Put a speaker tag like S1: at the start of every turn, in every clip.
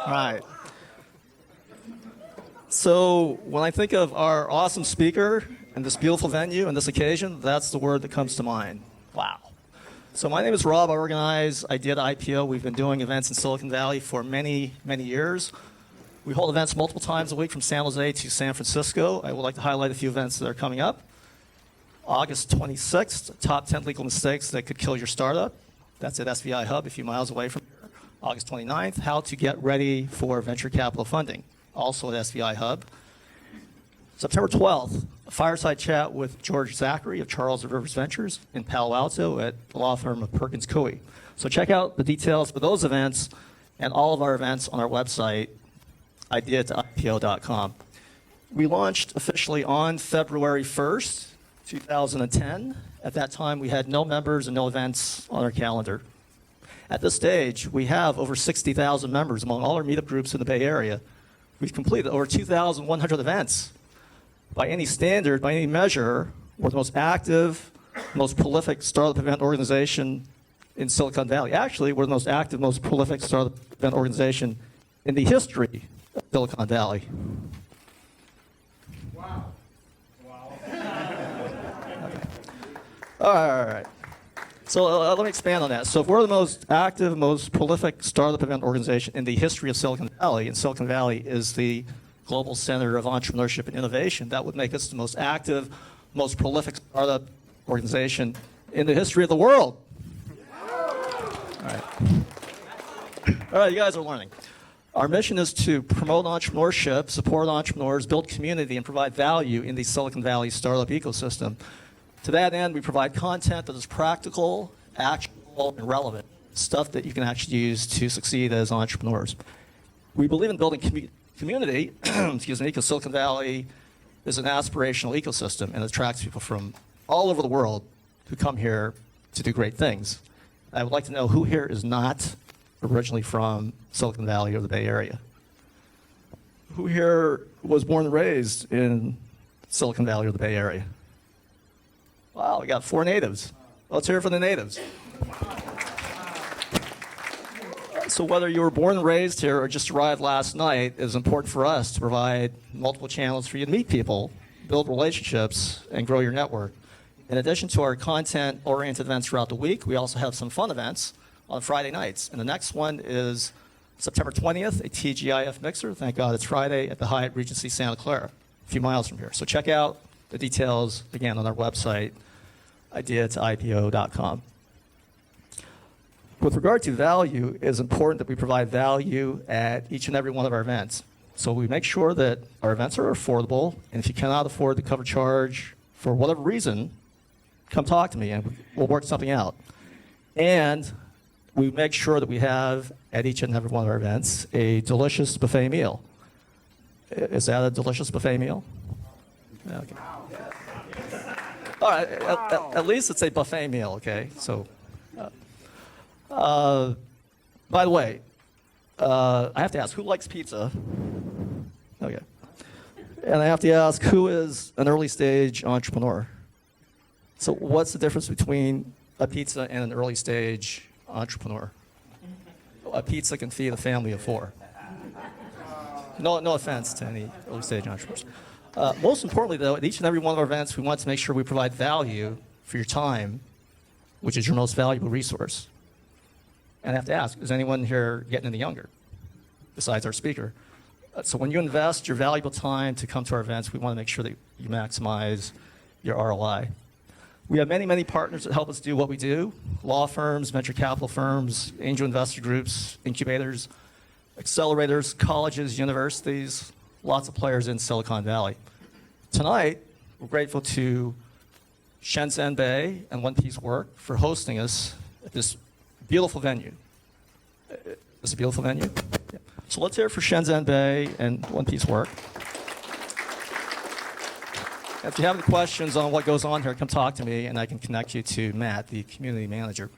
S1: Right. So when I think of our awesome speaker and this beautiful venue and this occasion, that's the word that comes to mind. Wow. So my name is Rob. I organize Idea to IPO. We've been doing events in Silicon Valley for many, many years. We hold events multiple times a week from San Jose to San Francisco. I would like to highlight a few events that are coming up. August 26th, top 10 legal mistakes that could kill your startup. That's at SVI Hub a few miles away from here. August 29th, how to get ready for venture capital funding, also at SVI Hub. September 12th, a fireside chat with George Zachary of Charles Rivers Ventures in Palo Alto at the law firm of Perkins Coie. So check out the details for those events and all of our events on our website, ideatoipo.com. We launched officially on February 1st, 2010. At that time, we had no members and no events on our calendar. At this stage, we have over 60,000 members among all our meetup groups in the Bay Area. We've completed over 2,100 events. By any standard, by any measure, we're the most active, most prolific startup event organization in Silicon Valley. Actually, we're the most active, most prolific startup event organization in the history of Silicon Valley.
S2: Wow. Wow.
S1: All right. So let me expand on that. So if we're the most active, most prolific startup event organization in the history of Silicon Valley, and Silicon Valley is the global center of entrepreneurship and innovation, that would make us the most active, most prolific startup organization in the history of the world. All right, you guys are learning. Our mission is to promote entrepreneurship, support entrepreneurs, build community, and provide value in the Silicon Valley startup ecosystem. To that end, we provide content that is practical, actionable, and relevant, stuff that you can actually use to succeed as entrepreneurs. We believe in building community, excuse me, because Silicon Valley is an aspirational ecosystem and attracts people from all over the world who come here to do great things. I would like to know who here is not originally from Silicon Valley or the Bay Area. Who here was born and raised in Silicon Valley or the Bay Area? Wow, we got 4 natives. Let's hear it for the natives. So whether you were born and raised here or just arrived last night, it is important for us to provide multiple channels for you to meet people, build relationships, and grow your network. In addition to our content-oriented events throughout the week, we also have some fun events on Friday nights. And the next one is September 20th, a TGIF mixer. Thank God it's Friday at the Hyatt Regency Santa Clara, a few miles from here. So check out the details, again, on our website, ideatoipo.com. With regard to value, it is important that we provide value at each and every one of our events. So we make sure that our events are affordable, and if you cannot afford the cover charge for whatever reason, come talk to me and we'll work something out. And we make sure that we have, at each and every one of our events, a delicious buffet meal. Is that a delicious buffet meal? Okay. All right, at least it's a buffet meal, okay? So, by the way, I have to ask, who likes pizza? Okay. And I have to ask, who is an early stage entrepreneur? So what's the difference between a pizza and an early stage entrepreneur? A pizza can feed a family of 4. No offense to any early stage entrepreneurs. Most importantly, though, at each and every one of our events, we want to make sure we provide value for your time, which is your most valuable resource. And I have to ask, is anyone here getting any younger, besides our speaker? So when you invest your valuable time to come to our events, we want to make sure that you maximize your ROI. We have many, many partners that help us do what we do: law firms, venture capital firms, angel investor groups, incubators, accelerators, colleges, universities, lots of players in Silicon Valley. Tonight, we're grateful to Shenzhen Bay and One Piece Work for hosting us at this beautiful venue. Is it a beautiful venue? Yeah. So let's hear it for Shenzhen Bay and One Piece Work. If you have any questions on what goes on here, come talk to me and I can connect you to Matt, the community manager.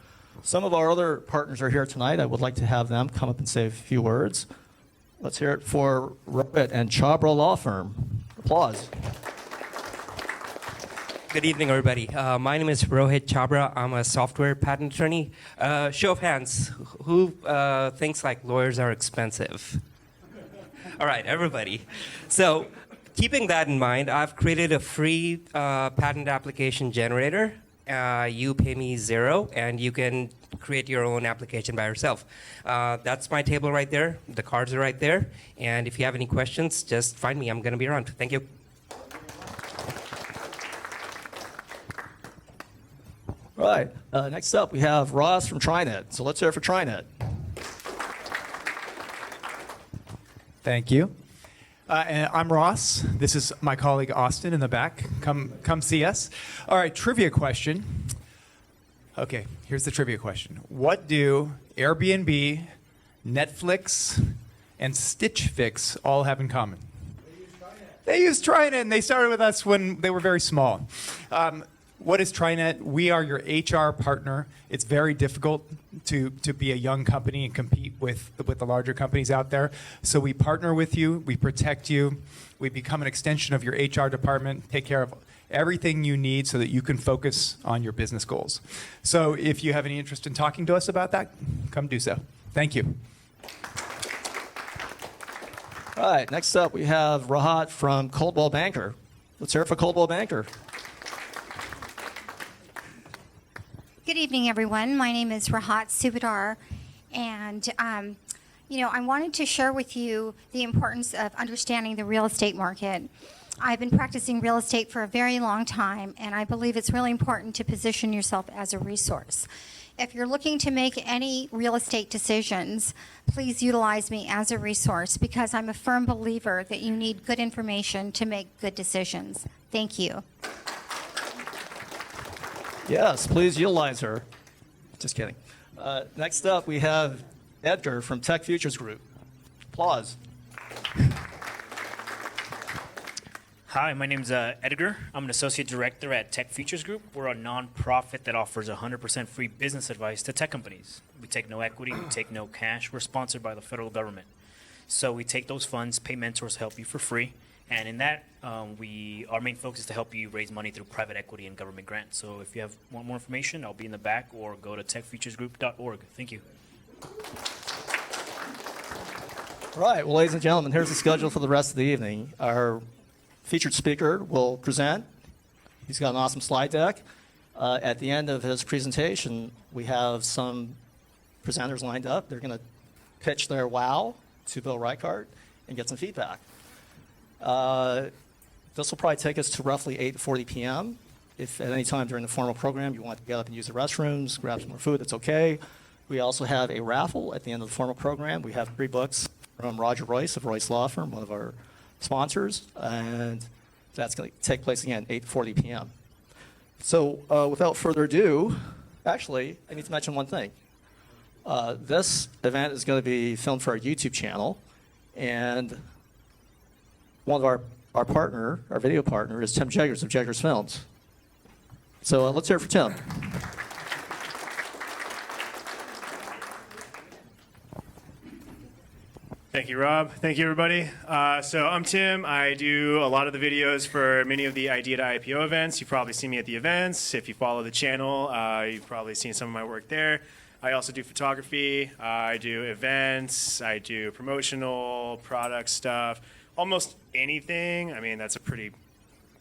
S1: Some of our other partners are here tonight. I would like to have them come up and say a few words. Let's hear it for Reichert and Chabra Law Firm. Applause.
S3: Good evening, everybody. My name is Rohit Chabra. I'm a software patent attorney. Show of hands, who thinks like lawyers are expensive? All right, everybody. So keeping that in mind, I've created a free patent application generator. You pay me $0, and you can create your own application by yourself. That's my table right there. The cards are right there. And if you have any questions, just find me. I'm going to be around. Thank you.
S1: All right. Next up, we have Ross from TriNet. So let's hear it for TriNet.
S2: Thank you. And I'm Ross. This is my colleague Austin in the back. Come see us. All right, trivia question. Okay, here's the trivia question. What do Airbnb, Netflix, and Stitch Fix all have in common? They use TriNet, and they started with us when they were very small. What is TriNet? We are your HR partner. It's very difficult to be a young company and compete with the larger companies out there. So we partner with you, we protect you, we become an extension of your HR department, take care of everything you need so that you can focus on your business goals. So if you have any interest in talking to us about that, come do so. Thank you.
S1: All right. Next up, we have Rahat from Coldwell Banker. Let's hear it for Coldwell Banker.
S4: Good evening, everyone. My name is Rahat Subadar, and I wanted to share with you the importance of understanding the real estate market. I've been practicing real estate for a very long time, and I believe it's really important to position yourself as a resource. If you're looking to make any real estate decisions, please utilize me as a resource because I'm a firm believer that you need good information to make good decisions. Thank you.
S1: Yes, please utilize her. Just kidding. Next up, we have Edgar from Tech Futures Group. Applause.
S5: Hi, my name's Edgar. I'm an associate director at Tech Futures Group. We're a nonprofit that offers 100% free business advice to tech companies. We take no equity, we take no cash. We're sponsored by the federal government. So we take those funds, pay mentors to help you for free. And in that, our main focus is to help you raise money through private equity and government grants. So if you want more information, I'll be in the back or go to techfuturesgroup.org. Thank you.
S1: All right, well, ladies and gentlemen, here's the schedule for the rest of the evening. Our featured speaker will present. He's got an awesome slide deck. At the end of his presentation, we have some presenters lined up. They're going to pitch their wow to Bill Reichert and get some feedback. This will probably take us to roughly 8:40 p.m. If at any time during the formal program you want to get up and use the restrooms, grab some more food, that's okay. We also have a raffle at the end of the formal program. We have 3 books from Roger Royce of Royce Law Firm, one of our sponsors, and that's going to take place again 8:40 p.m. So without further ado, actually, I need to mention one thing. This event is going to be filmed for our YouTube channel, and one of our video partner, is Tim Jeggers of Jeggers Films. So let's hear it for Tim.
S6: Thank you, Rob. Thank you, everybody. So I'm Tim. I do a lot of the videos for many of the Idea to IPO events. You've probably seen me at the events. If you follow the channel, you've probably seen some of my work there. I also do photography. I do events. I do promotional product stuff. Almost anything. I mean, that's a pretty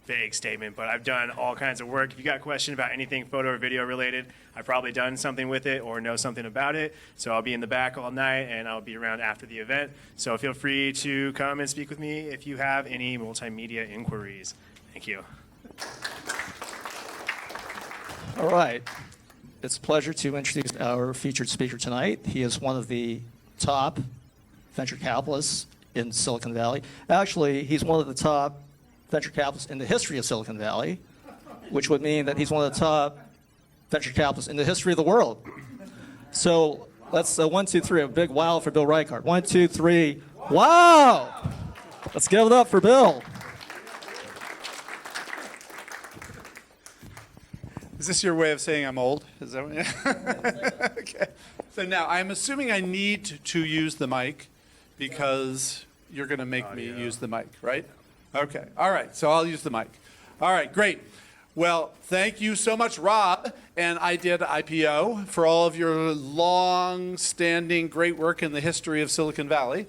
S6: vague statement, but I've done all kinds of work. If you got a question about anything photo or video related, I've probably done something with it or know something about it. So I'll be in the back all night, and I'll be around after the event. So feel free to come and speak with me if you have any multimedia inquiries. Thank you.
S1: All right. It's a pleasure to introduce our featured speaker tonight. He is one of the top venture capitalists in Silicon Valley. Actually, he's one of the top venture capitalists in the history of Silicon Valley, which would mean that he's one of the top venture capitalists in the history of the world. So let's 1, 2, 3, a big wow for Bill Reichert. 1, 2, 3, wow! Let's give it up for Bill.
S7: Is this your way of saying I'm old? Is that what? Okay. So now I'm assuming I need to use the mic because you're going to make me use the mic, right? Okay. All right. So I'll use the mic. All right. Great. Well, thank you so much, Rob and Idea to IPO, for all of your long-standing great work in the history of Silicon Valley.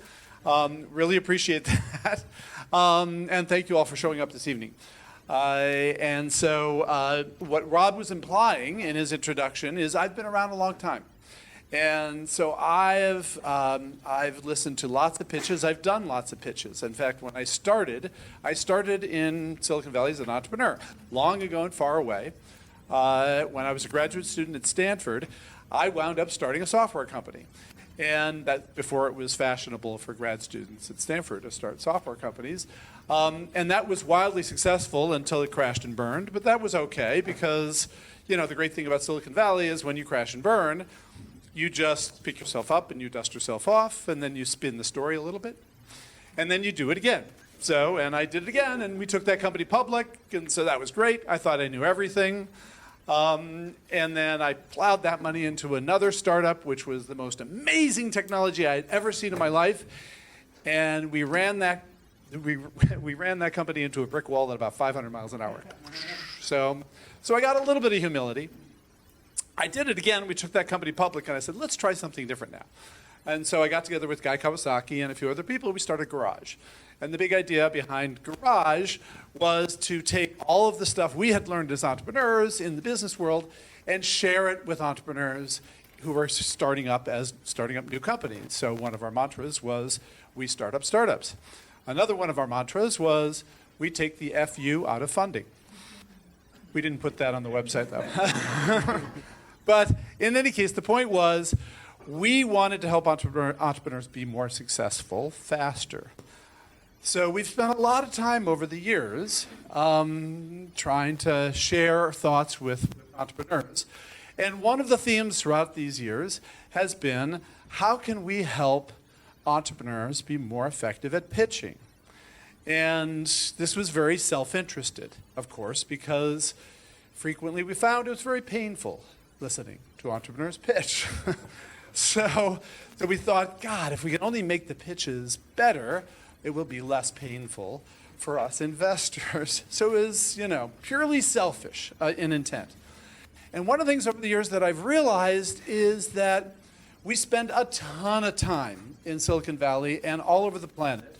S7: Really appreciate that. And thank you all for showing up this evening. And so what Rob was implying in his introduction is I've been around a long time. And so I've listened to lots of pitches. I've done lots of pitches. In fact, when I started in Silicon Valley as an entrepreneur, long ago and far away. When I was a graduate student at Stanford, I wound up starting a software company. And that before it was fashionable for grad students at Stanford to start software companies. And that was wildly successful until it crashed and burned. But that was okay because, the great thing about Silicon Valley is when you crash and burn, you just pick yourself up and you dust yourself off, and then you spin the story a little bit, and then you do it again. So, and I did it again, and we took that company public, and so that was great. I thought I knew everything. And then I plowed that money into another startup, which was the most amazing technology I had ever seen in my life. And we ran that company into a brick wall at about 500 miles an hour. So I got a little bit of humility. I did it again. We took that company public, and I said, let's try something different now. And so I got together with Guy Kawasaki and a few other people. We started Garage. And the big idea behind Garage was to take all of the stuff we had learned as entrepreneurs in the business world and share it with entrepreneurs who were starting up new companies. So one of our mantras was, we start up startups. Another one of our mantras was, we take the FU out of funding. We didn't put that on the website, though. But in any case, the point was, we wanted to help entrepreneurs be more successful faster. So we've spent a lot of time over the years trying to share thoughts with entrepreneurs. And one of the themes throughout these years has been, how can we help entrepreneurs be more effective at pitching? And this was very self-interested, of course, because frequently we found it was very painful listening to entrepreneurs pitch. So we thought, God, if we can only make the pitches better, it will be less painful for us investors. So it was, purely selfish in intent. And one of the things over the years that I've realized is that we spend a ton of time in Silicon Valley and all over the planet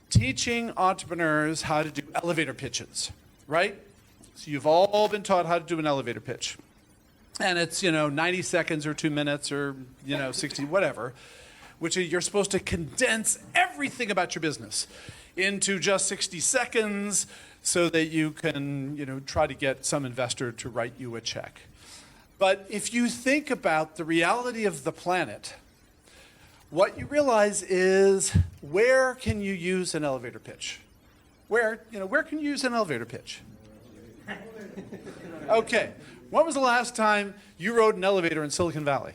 S7: teaching entrepreneurs how to do elevator pitches, right? So you've all been taught how to do an elevator pitch. And it's, 90 seconds or 2 minutes or, 60, whatever, which you're supposed to condense everything about your business into just 60 seconds so that you can, try to get some investor to write you a check. But if you think about the reality of the planet, what you realize is, where can you use an elevator pitch? Where can you use an elevator pitch? Okay. When was the last time you rode an elevator in Silicon Valley?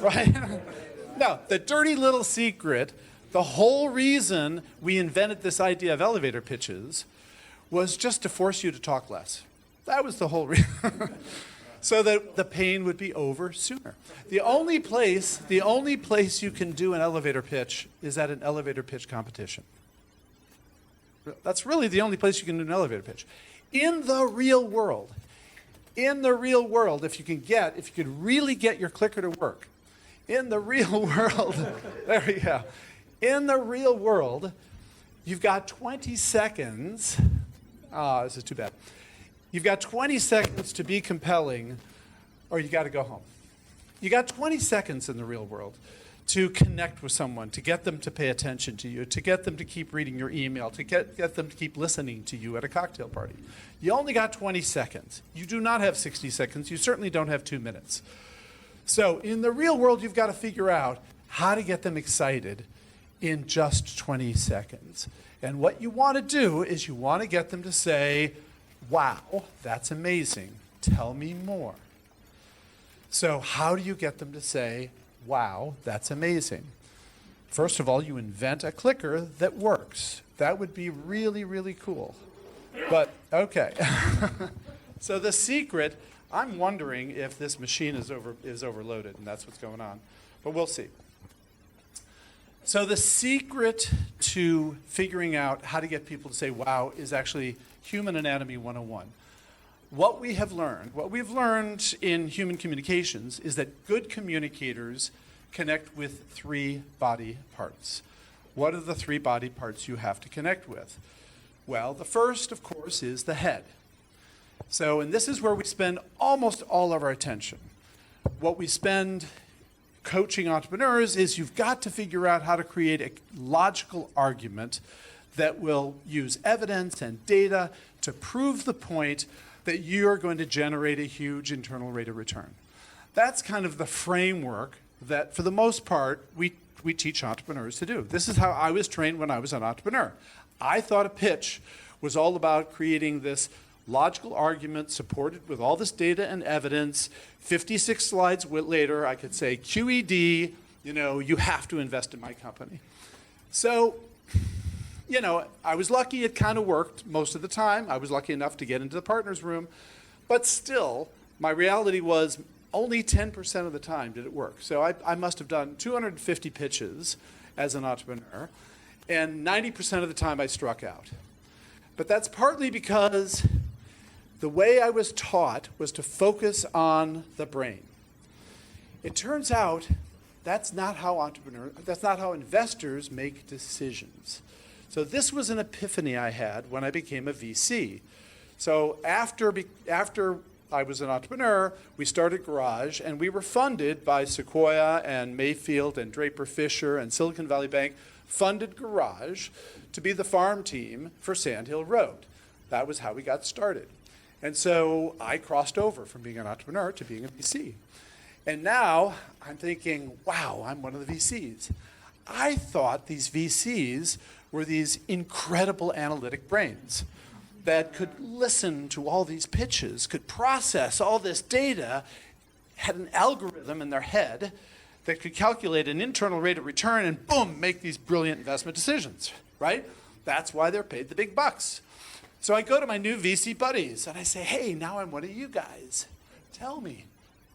S7: Right? No, the dirty little secret, the whole reason we invented this idea of elevator pitches was just to force you to talk less. That was the whole reason. So that the pain would be over sooner. The only place you can do an elevator pitch is at an elevator pitch competition. That's really the only place you can do an elevator pitch. In the real world, if you could really get your clicker to work, in the real world, there we go. In the real world, you've got 20 seconds. This is too bad. You've got 20 seconds to be compelling, or you got to go home. You got 20 seconds in the real world to connect with someone, to get them to pay attention to you, to get them to keep reading your email, to get them to keep listening to you at a cocktail party. You only got 20 seconds. You do not have 60 seconds. You certainly don't have 2 minutes. So in the real world, you've got to figure out how to get them excited in just 20 seconds. And what you want to do is you want to get them to say, wow, that's amazing. Tell me more. So how do you get them to say, wow, that's amazing? First of all, you invent a clicker that works. That would be really, really cool. But, okay. So the secret, I'm wondering if this machine is overloaded, and that's what's going on. But we'll see. So the secret to figuring out how to get people to say wow is actually Human Anatomy 101. What we've learned in human communications is that good communicators connect with 3 body parts. What are the 3 body parts you have to connect with? Well, the first, of course, is the head. So, and this is where we spend almost all of our attention. What we spend coaching entrepreneurs is you've got to figure out how to create a logical argument that will use evidence and data to prove the point that you're going to generate a huge internal rate of return. That's kind of the framework that, for the most part, we teach entrepreneurs to do. This is how I was trained when I was an entrepreneur. I thought a pitch was all about creating this logical argument supported with all this data and evidence. 56 slides later, I could say, QED, you have to invest in my company. So, I was lucky it kind of worked most of the time. I was lucky enough to get into the partner's room. But still, my reality was only 10% of the time did it work. So I must have done 250 pitches as an entrepreneur, and 90% of the time I struck out. But that's partly because the way I was taught was to focus on the brain. It turns out that's not how investors make decisions. So this was an epiphany I had when I became a VC. So after I was an entrepreneur, we started Garage, and we were funded by Sequoia and Mayfield and Draper Fisher and Silicon Valley Bank, funded Garage to be the farm team for Sand Hill Road. That was how we got started. And so I crossed over from being an entrepreneur to being a VC. And now I'm thinking, wow, I'm one of the VCs. I thought these VCs were these incredible analytic brains that could listen to all these pitches, could process all this data, had an algorithm in their head that could calculate an internal rate of return and boom, make these brilliant investment decisions, right? That's why they're paid the big bucks. So I go to my new VC buddies and I say, hey, now I'm one of you guys. Tell me,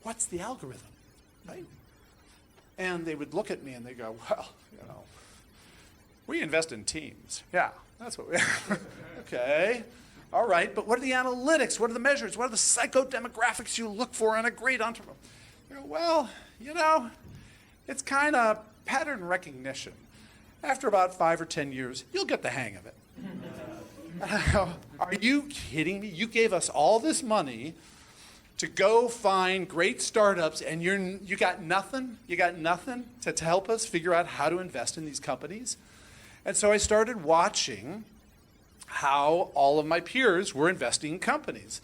S7: what's the algorithm, right? And they would look at me and they go, well, we invest in teams. Yeah, that's what we Okay, all right, but what are the analytics? What are the measures? What are the psychodemographics you look for in a great entrepreneur? Well, it's kind of pattern recognition. After about 5 or 10 years, you'll get the hang of it. Are you kidding me? You gave us all this money to go find great startups, and you got nothing? You got nothing to help us figure out how to invest in these companies? And so I started watching how all of my peers were investing in companies.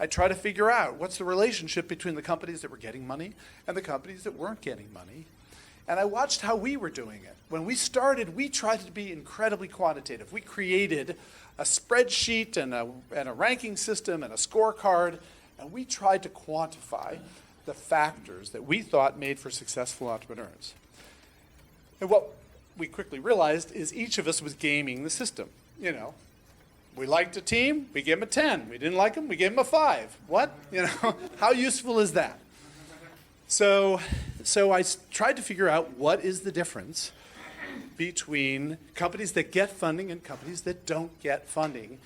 S7: I tried to figure out what's the relationship between the companies that were getting money and the companies that weren't getting money. And I watched how we were doing it. When we started, we tried to be incredibly quantitative. We created a spreadsheet and a ranking system and a scorecard, and we tried to quantify the factors that we thought made for successful entrepreneurs. And what we quickly realized is each of us was gaming the system. We liked a team, we gave them a 10. We didn't like them, we gave them a 5. What? How useful is that? So I tried to figure out what is the difference between companies that get funding and companies that don't get funding.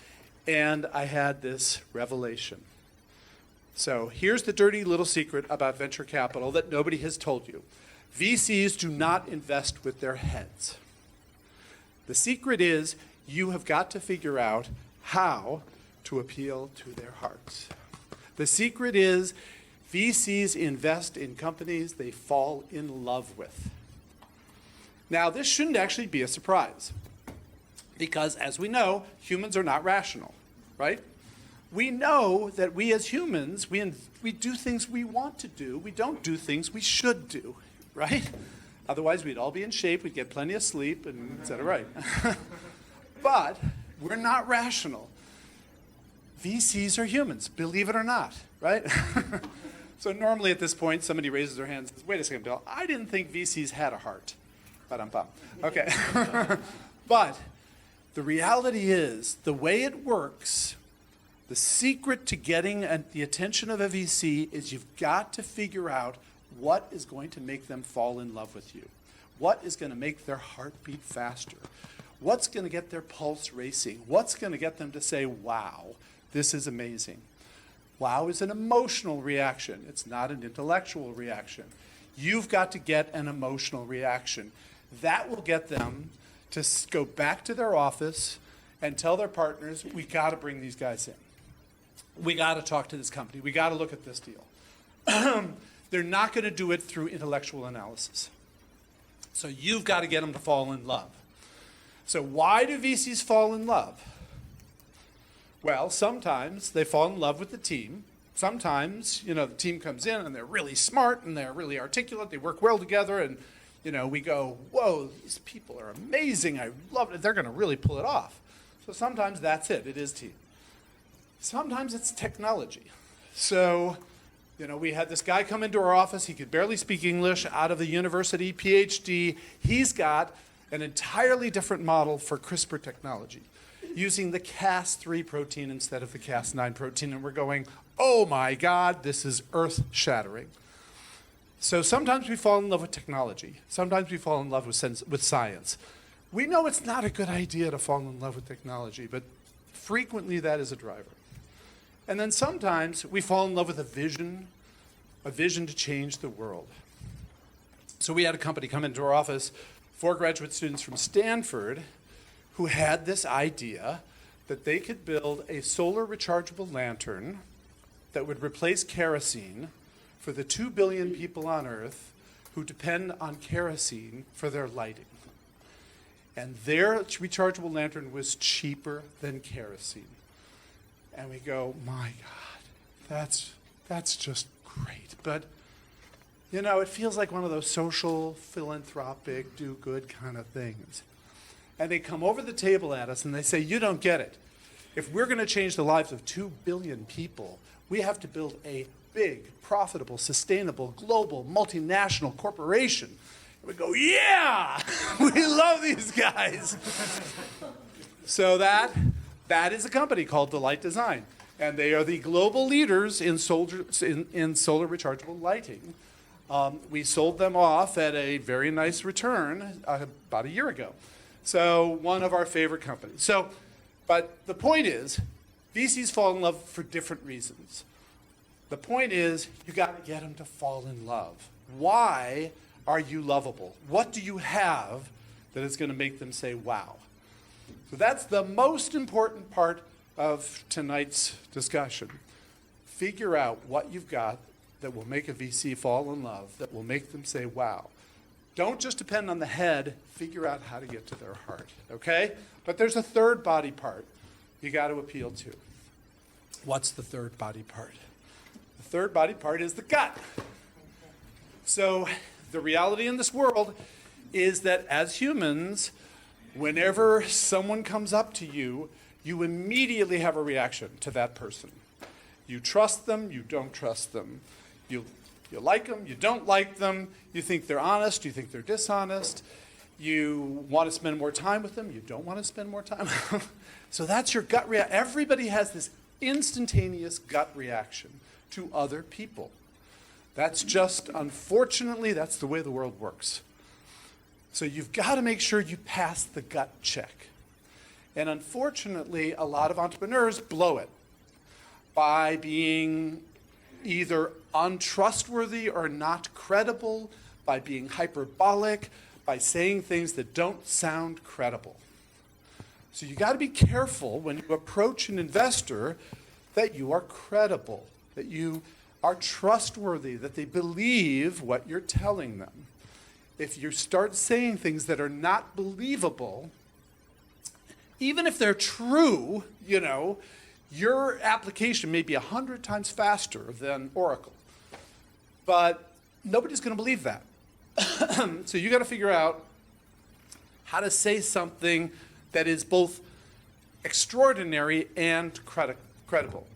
S7: And I had this revelation. So here's the dirty little secret about venture capital that nobody has told you. VCs do not invest with their heads. The secret is you have got to figure out how to appeal to their hearts. The secret is VCs invest in companies they fall in love with. Now, this shouldn't actually be a surprise because, as we know, humans are not rational, right? We know that we as humans, we do things we want to do. We don't do things we should do, right? Otherwise, we'd all be in shape, we'd get plenty of sleep, and et cetera, right? But we're not rational. VCs are humans, believe it or not, right? So normally at this point, somebody raises their hand and says, wait a second, Bill, I didn't think VCs had a heart. Ba-dum-bum. Okay. But the reality is, the way it works, the secret to getting the attention of a VC is you've got to figure out what is going to make them fall in love with you. What is going to make their heart beat faster? What's going to get their pulse racing? What's going to get them to say, wow, this is amazing? Wow is an emotional reaction. It's not an intellectual reaction. You've got to get an emotional reaction. That will get them to go back to their office and tell their partners, we got to bring these guys in. We got to talk to this company. We got to look at this deal. They're not going to do it through intellectual analysis. So you've got to get them to fall in love. So why do VCs fall in love? Well, sometimes they fall in love with the team. Sometimes, the team comes in and they're really smart and they're really articulate. They work well together and, we go, whoa, these people are amazing. I love it. They're going to really pull it off. So sometimes that's it. It is team. Sometimes it's technology. So, we had this guy come into our office. He could barely speak English, out of the university, PhD. He's got an entirely different model for CRISPR technology, using the Cas3 protein instead of the Cas9 protein. And we're going, oh my God, this is earth-shattering. So sometimes we fall in love with technology. Sometimes we fall in love with science. We know it's not a good idea to fall in love with technology, but frequently that is a driver. And then sometimes we fall in love with a vision to change the world. So we had a company come into our office, 4 graduate students from Stanford, who had this idea that they could build a solar rechargeable lantern that would replace kerosene for the 2 billion people on Earth who depend on kerosene for their lighting. And their rechargeable lantern was cheaper than kerosene. And we go, my God, that's just great. But, it feels like one of those social, philanthropic, do-good kind of things. And they come over the table at us and they say, you don't get it. If we're going to change the lives of 2 billion people, we have to build a big, profitable, sustainable, global, multinational corporation. And we go, yeah, we love these guys. So that is a company called Delight Design. And they are the global leaders in solar rechargeable lighting. We sold them off at a very nice return about a year ago. So one of our favorite companies. But the point is, VCs fall in love for different reasons. The point is, you got to get them to fall in love. Why are you lovable? What do you have that is going to make them say, wow? So that's the most important part of tonight's discussion. Figure out what you've got that will make a VC fall in love, that will make them say, wow. Don't just depend on the head, figure out how to get to their heart, okay? But there's a third body part you got to appeal to. What's the third body part? The third body part is the gut. So the reality in this world is that as humans, whenever someone comes up to you, you immediately have a reaction to that person. You trust them, you don't trust them. You like them, you don't like them. You think they're honest, you think they're dishonest. You want to spend more time with them, you don't want to spend more time with them. So that's your gut reaction. Everybody has this instantaneous gut reaction to other people. That's just, unfortunately, that's the way the world works. So you've got to make sure you pass the gut check. And unfortunately, a lot of entrepreneurs blow it by being either untrustworthy or not credible, by being hyperbolic, by saying things that don't sound credible. So you got to be careful when you approach an investor that you are credible, that you are trustworthy, that they believe what you're telling them. If you start saying things that are not believable, even if they're true, your application may be 100 times faster than Oracle. But nobody's going to believe that. So you got to figure out how to say something that is both extraordinary and credible.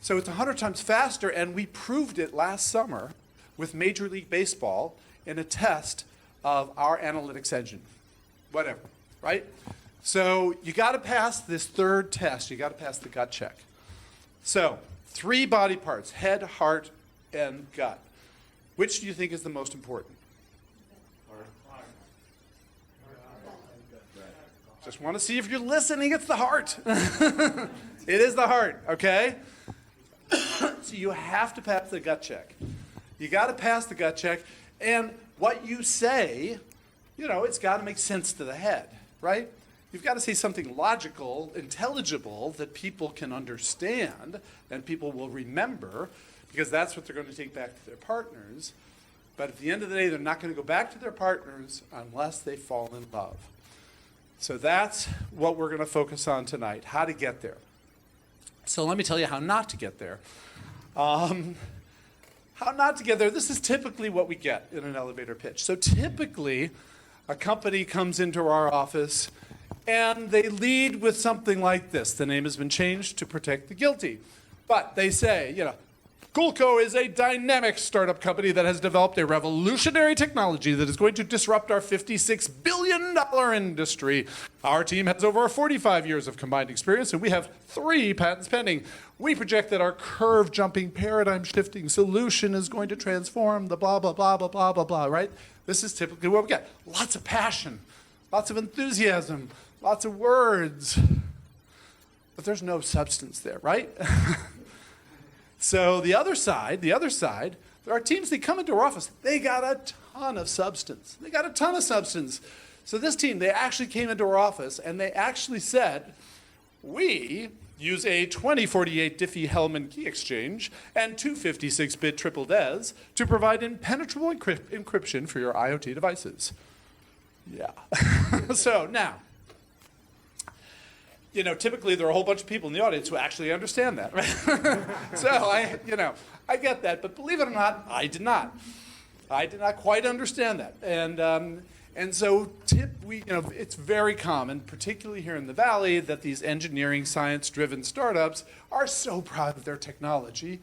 S7: So it's 100 times faster, and we proved it last summer with Major League Baseball in a test of our analytics engine. Whatever, right? So you got to pass this third test. You got to pass the gut check. So 3 body parts, head, heart, and gut. Which do you think is the most important? Just want to see if you're listening. It's the heart. It is the heart, okay? So you have to pass the gut check. You got to pass the gut check, And what you say, it's got to make sense to the head, right? You've got to say something logical, intelligible, that people can understand and people will remember, because that's what they're going to take back to their partners. But at the end of the day, they're not going to go back to their partners unless they fall in love. So that's what we're going to focus on tonight, how to get there. So let me tell you how not to get there. How not to get there, this is typically what we get in an elevator pitch. So typically, a company comes into our office and they lead with something like this. The name has been changed to protect the guilty. But they say, Gulco is a dynamic startup company that has developed a revolutionary technology that is going to disrupt our $56 billion industry. Our team has over 45 years of combined experience, and we have 3 patents pending. We project that our curve-jumping, paradigm-shifting solution is going to transform the blah, blah, blah, blah, blah, blah, blah, right? This is typically what we get. Lots of passion, lots of enthusiasm, lots of words, but there's no substance there, right? So the other side, there are teams that come into our office, they got a ton of substance. So this team, they actually came into our office and they actually said, we use a 2048 Diffie-Hellman key exchange and 256-bit triple DES to provide impenetrable encryption for your IoT devices. Yeah. So now, typically there are a whole bunch of people in the audience who actually understand that, right? So I get that, but believe it or not, I did not. I did not quite understand that, and so it's very common, particularly here in the Valley, that these engineering, science-driven startups are so proud of their technology.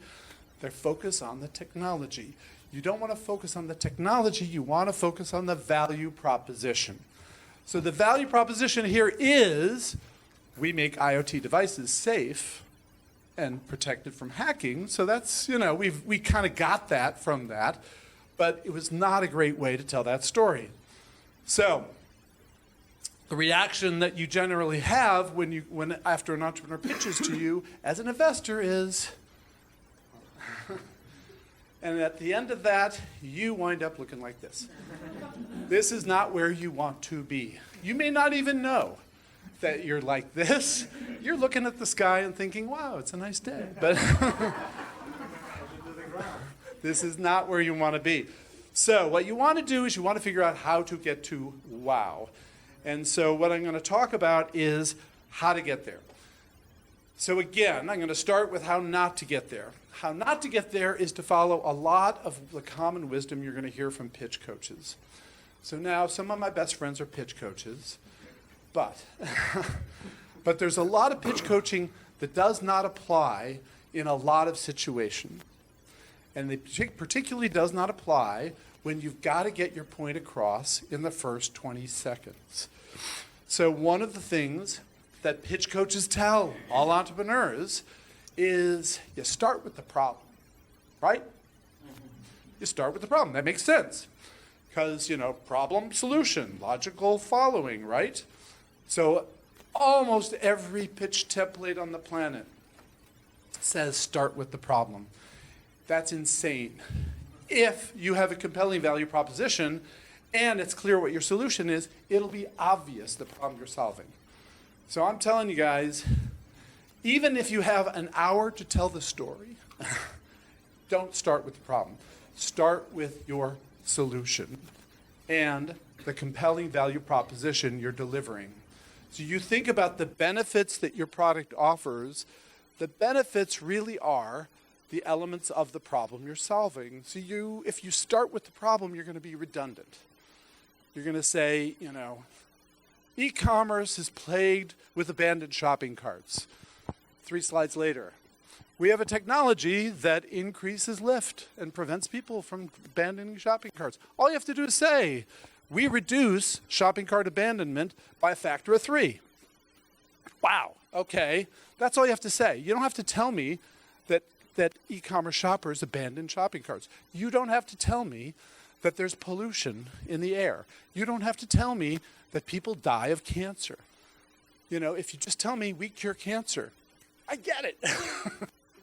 S7: They focus on the technology. You don't want to focus on the technology. You want to focus on the value proposition. So the value proposition here is, we make IoT devices safe and protected from hacking. So that's, we kind of got that from that, but it was not a great way to tell that story. So the reaction that you generally have when after an entrepreneur pitches to you as an investor is, and at the end of that, you wind up looking like this. This is not where you want to be. You may not even know that you're like this. You're looking at the sky and thinking, wow, it's a nice day. But this is not where you want to be. So what you want to do is you want to figure out how to get to wow. And so what I'm going to talk about is how to get there. So again, I'm going to start with how not to get there. How not to get there is to follow a lot of the common wisdom you're going to hear from pitch coaches. So now some of my best friends are pitch coaches. But there's a lot of pitch coaching that does not apply in a lot of situations. And it particularly does not apply when you've got to get your point across in the first 20 seconds. So one of the things that pitch coaches tell all entrepreneurs is you start with the problem, right? You start with the problem. That makes sense. Because, problem, solution, logical following, right? So almost every pitch template on the planet says start with the problem. That's insane. If you have a compelling value proposition and it's clear what your solution is, it'll be obvious the problem you're solving. So I'm telling you guys, even if you have an hour to tell the story, don't start with the problem. Start with your solution and the compelling value proposition you're delivering. So you think about the benefits that your product offers. The benefits really are the elements of the problem you're solving. So if you start with the problem, you're going to be redundant. You're going to say, e-commerce is plagued with abandoned shopping carts. 3 slides later, we have a technology that increases lift and prevents people from abandoning shopping carts. All you have to do is say, we reduce shopping cart abandonment by a factor of 3. Wow, okay. That's all you have to say. You don't have to tell me that e-commerce shoppers abandon shopping carts. You don't have to tell me that there's pollution in the air. You don't have to tell me that people die of cancer. If you just tell me we cure cancer, I get it.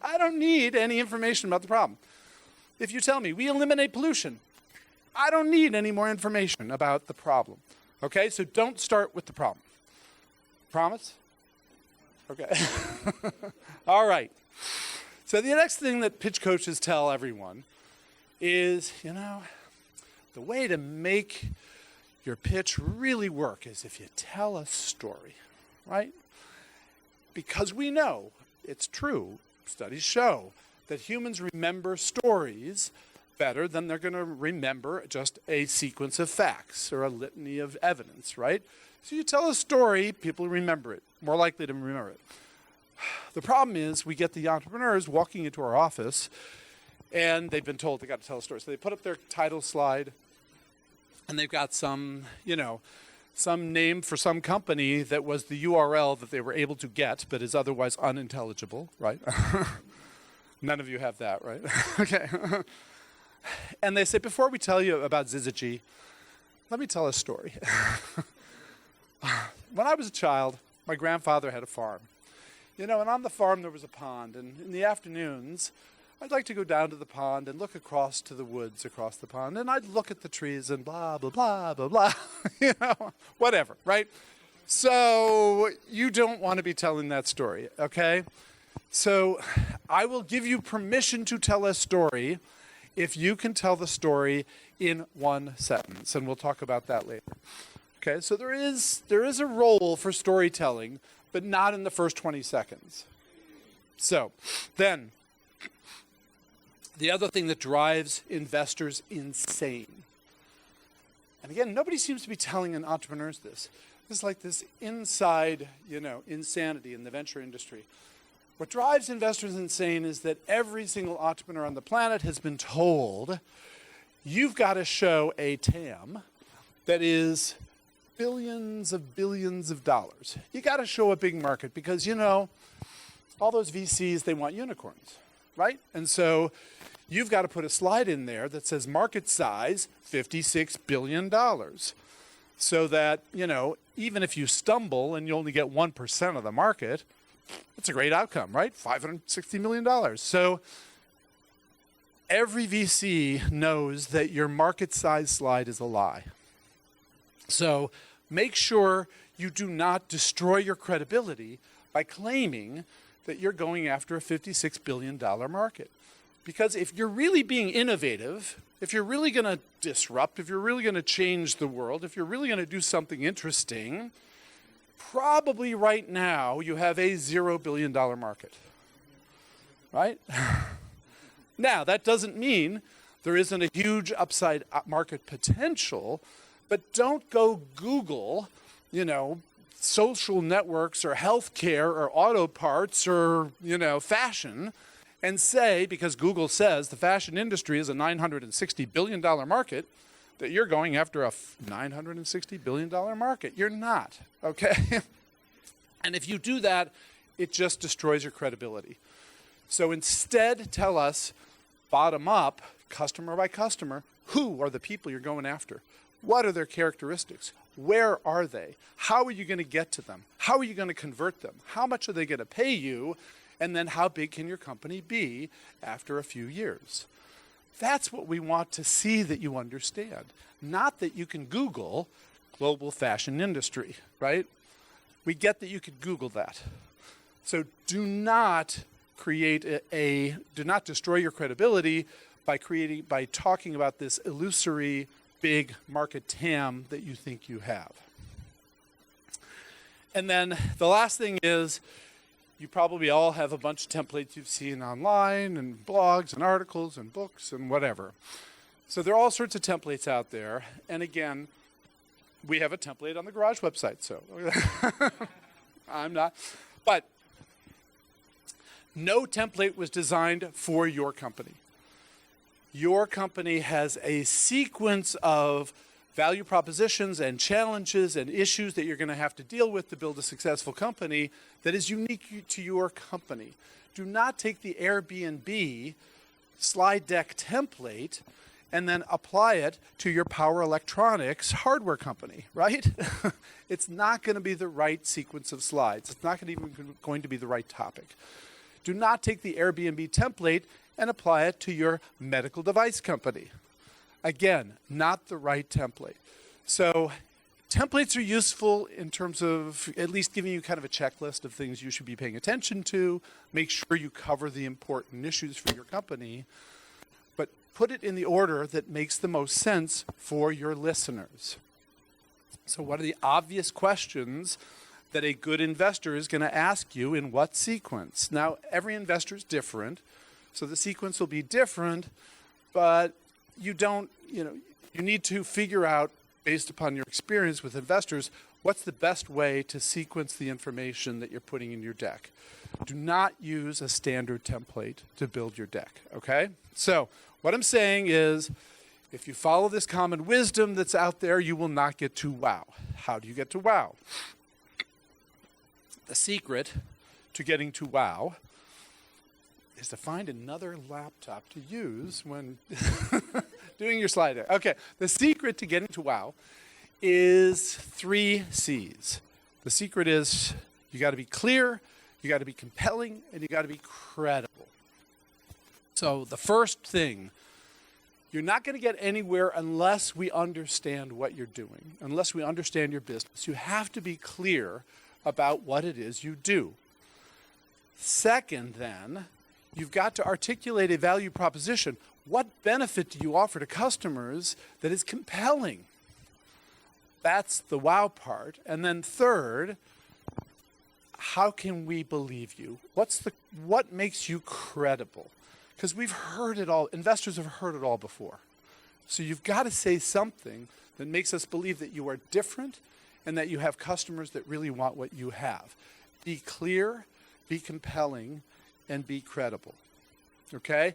S7: I don't need any information about the problem. If you tell me we eliminate pollution, I don't need any more information about the problem. Okay, so don't start with the problem. Promise? Okay. All right. So the next thing that pitch coaches tell everyone is, the way to make your pitch really work is if you tell a story, right? Because we know, it's true, studies show, that humans remember stories better than they're going to remember just a sequence of facts or a litany of evidence, right? So you tell a story, people remember it, more likely to remember it. The problem is we get the entrepreneurs walking into our office and they've been told they got to tell a story. So they put up their title slide and they've got some name for some company that was the URL that they were able to get but is otherwise unintelligible, right? None of you have that, right? Okay. And they say, before we tell you about Zizigy, let me tell a story. When I was a child, my grandfather had a farm. And on the farm there was a pond, and in the afternoons, I'd like to go down to the pond and look across to the woods across the pond, and I'd look at the trees and blah, blah, blah, blah, blah, whatever, right? So you don't want to be telling that story, okay? So I will give you permission to tell a story if you can tell the story in one sentence, and we'll talk about that later. Okay, so there is a role for storytelling, but not in the first 20 seconds. So then, the other thing that drives investors insane, and again, nobody seems to be telling entrepreneurs this. This is like this inside, insanity in the venture industry. What drives investors insane is that every single entrepreneur on the planet has been told, you've got to show a TAM that is billions of dollars. You got to show a big market because, all those VCs, they want unicorns, right? And so you've got to put a slide in there that says market size, $56 billion. So that, even if you stumble and you only get 1% of the market, it's a great outcome, right? $560 million. So every VC knows that your market size slide is a lie. So make sure you do not destroy your credibility by claiming that you're going after a $56 billion market. Because if you're really being innovative, if you're really going to disrupt, if you're really going to change the world, if you're really going to do something interesting, probably right now you have a $0 billion market, right? Now, that doesn't mean there isn't a huge upside market potential, but don't go Google, social networks or healthcare or auto parts or, fashion and say, because Google says the fashion industry is a $960 billion market, that you're going after a $960 billion market. You're not, okay? And if you do that, it just destroys your credibility. So instead, tell us, bottom up, customer by customer, who are the people you're going after? What are their characteristics? Where are they? How are you going to get to them? How are you going to convert them? How much are they going to pay you? And then how big can your company be after a few years? That's what we want to see that you understand. Not that you can Google global fashion industry, right? We get that you could Google that. So do not do not destroy your credibility by talking about this illusory big market TAM that you think you have. And then the last thing is, you probably all have a bunch of templates you've seen online and blogs and articles and books and whatever. So there are all sorts of templates out there. And again, we have a template on the Garage website, so I'm not. But no template was designed for your company. Your company has a sequence of value propositions and challenges and issues that you're going to have to deal with to build a successful company that is unique to your company. Do not take the Airbnb slide deck template and then apply it to your power electronics hardware company, right? It's not going to be the right sequence of slides. It's not going to be the right topic. Do not take the Airbnb template and apply it to your medical device company. Again, not the right template. So templates are useful in terms of at least giving you kind of a checklist of things you should be paying attention to. Make sure you cover the important issues for your company, but put it in the order that makes the most sense for your listeners. So what are the obvious questions that a good investor is going to ask you in what sequence? Now, every investor is different, so the sequence will be different, but you need to figure out, based upon your experience with investors, what's the best way to sequence the information that you're putting in your deck. Do not use a standard template to build your deck, okay? So what I'm saying is, if you follow this common wisdom that's out there, you will not get to wow. How do you get to wow? The secret to getting to wow is to find another laptop to use when doing your slide deck. Okay, the secret to getting to wow is 3 C's. The secret is you got to be clear, you got to be compelling, and you got to be credible. So the first thing, you're not going to get anywhere unless we understand what you're doing, unless we understand your business. You have to be clear about what it is you do. Second, then, you've got to articulate a value proposition. What benefit do you offer to customers that is compelling? That's the wow part. And then third, how can we believe you? What makes you credible? Because we've heard it all. Investors have heard it all before. So you've got to say something that makes us believe that you are different and that you have customers that really want what you have. Be clear, be compelling, and be credible. Okay?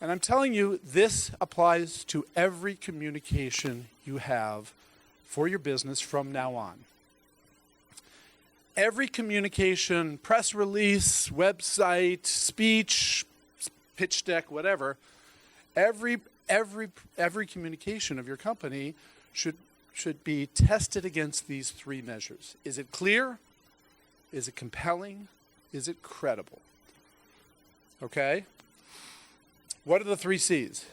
S7: And I'm telling you, this applies to every communication you have for your business from now on. Every communication, press release, website, speech, pitch deck, whatever, every communication of your company should be tested against these 3 measures. Is it clear? Is it compelling? Is it credible? Okay? What are the 3 C's?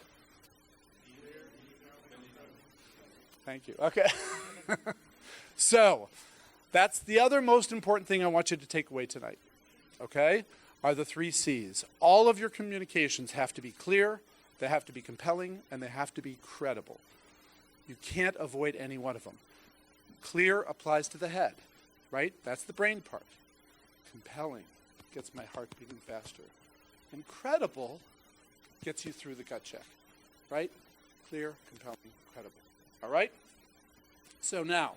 S7: Thank you. Okay. So, that's the other most important thing I want you to take away tonight. Okay? Are the 3 C's. All of your communications have to be clear, they have to be compelling, and they have to be credible. You can't avoid any one of them. Clear applies to the head, right? That's the brain part. Compelling gets my heart beating faster. And credible gets you through the gut check, right? Clear, compelling, credible. All right? So now,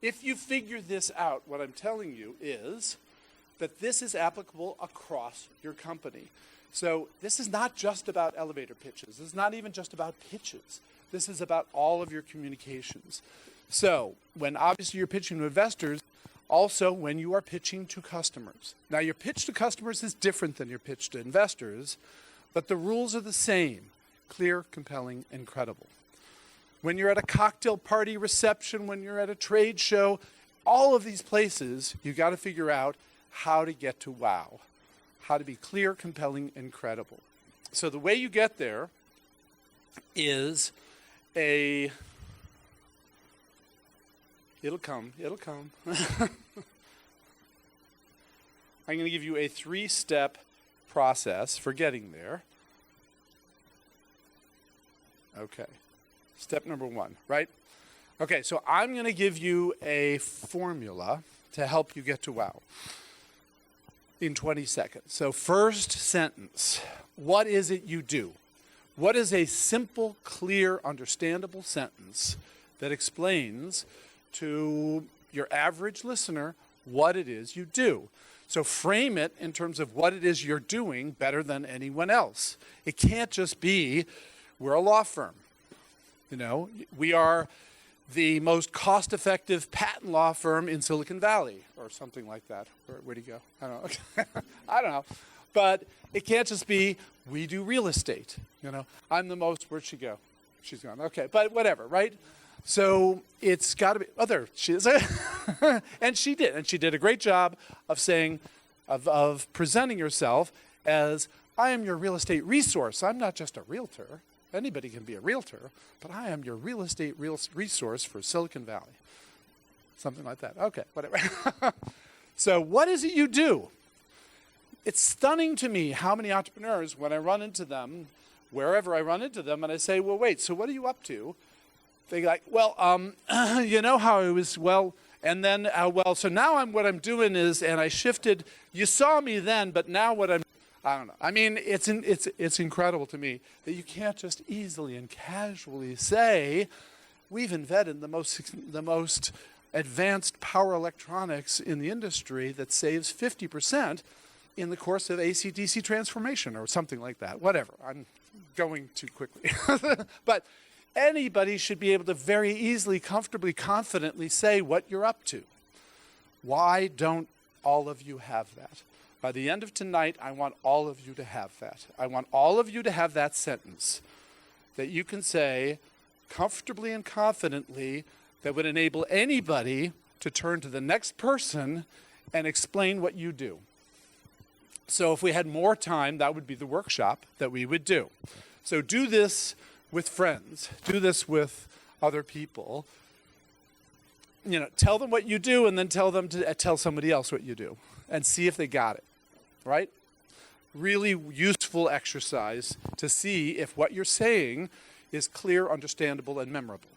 S7: if you figure this out, what I'm telling you is that this is applicable across your company. So this is not just about elevator pitches. This is not even just about pitches. This is about all of your communications. So when obviously you're pitching to investors, also when you are pitching to customers. Now your pitch to customers is different than your pitch to investors, but the rules are the same: clear, compelling, and credible. When you're at a cocktail party reception, when you're at a trade show, all of these places, you got to figure out how to get to wow, how to be clear, compelling, and credible. So the way you get there is it'll come. I'm going to give you a 3-step process for getting there. Okay. Step number 1, right? Okay, so I'm going to give you a formula to help you get to wow in 20 seconds. So first sentence, what is it you do? What is a simple, clear, understandable sentence that explains to your average listener what it is you do? So frame it in terms of what it is you're doing better than anyone else. It can't just be, we're a law firm. You know, we are the most cost-effective patent law firm in Silicon Valley, or something like that. Where'd he go? I don't know. I don't know. But it can't just be, we do real estate. You know, I'm the most, where'd she go? She's gone. Okay, but whatever, right? So it's got to be, oh, there she is. And she did a great job of saying, of presenting herself as, I am your real estate resource. I'm not just a realtor. Anybody can be a realtor, but I am your real estate resource for Silicon Valley. Something like that. Okay, whatever. So what is it you do? It's stunning to me how many entrepreneurs, when I run into them, wherever I run into them, and I say, well, wait, so what are you up to? They're like, well, you know how I was, well, and then, well, so now what I'm doing is, and I shifted, you saw me then, but now what I don't know. I mean, it's incredible to me that you can't just easily and casually say, we've invented the most advanced power electronics in the industry that saves 50% in the course of AC/DC transformation or something like that. Whatever. I'm going too quickly. But anybody should be able to very easily, comfortably, confidently say what you're up to. Why don't all of you have that? By the end of tonight, I want all of you to have that. I want all of you to have that sentence that you can say comfortably and confidently that would enable anybody to turn to the next person and explain what you do. So if we had more time, that would be the workshop that we would do. So do this with friends. Do this with other people. You know, tell them what you do and then tell them to tell somebody else what you do and see if they got it, right? Really useful exercise to see if what you're saying is clear, understandable, and memorable.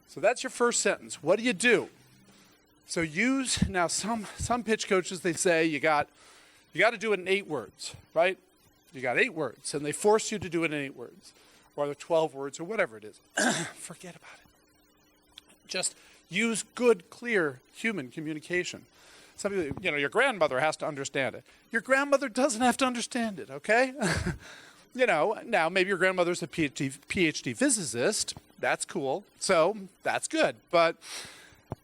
S7: So that's your first sentence. What do you do? So use, now some pitch coaches, they say you got to do it in 8 words, right? You got 8 words, and they force you to do it in 8 words, or 12 words, or whatever it is. Forget about it. Just use good, clear human communication. Some people, you know, your grandmother has to understand it. Your grandmother doesn't have to understand it, okay? You know, now maybe your grandmother's a PhD physicist. That's cool. So that's good. But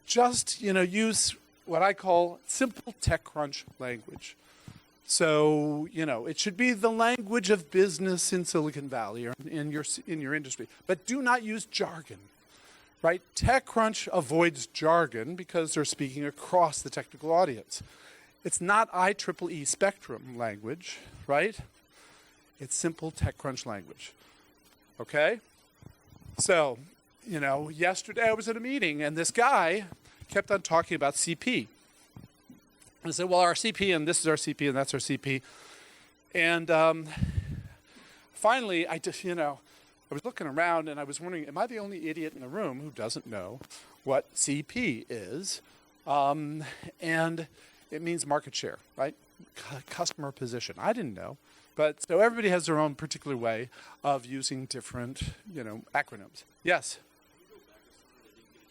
S7: just, you know, use what I call simple TechCrunch language. So, you know, it should be the language of business in Silicon Valley or in your industry. But do not use jargon, right? TechCrunch avoids jargon because they're speaking across the technical audience. It's not IEEE spectrum language, right? It's simple TechCrunch language, okay? So, you know, yesterday I was at a meeting and this guy kept on talking about CP. I said, well, our CP, and this is our CP, and that's our CP. And finally, I just, you know, I was looking around and I was wondering, am I the only idiot in the room who doesn't know what CP is? And it means market share, right? Customer position. I didn't know. But so everybody has their own particular way of using different, you know, acronyms. Yes?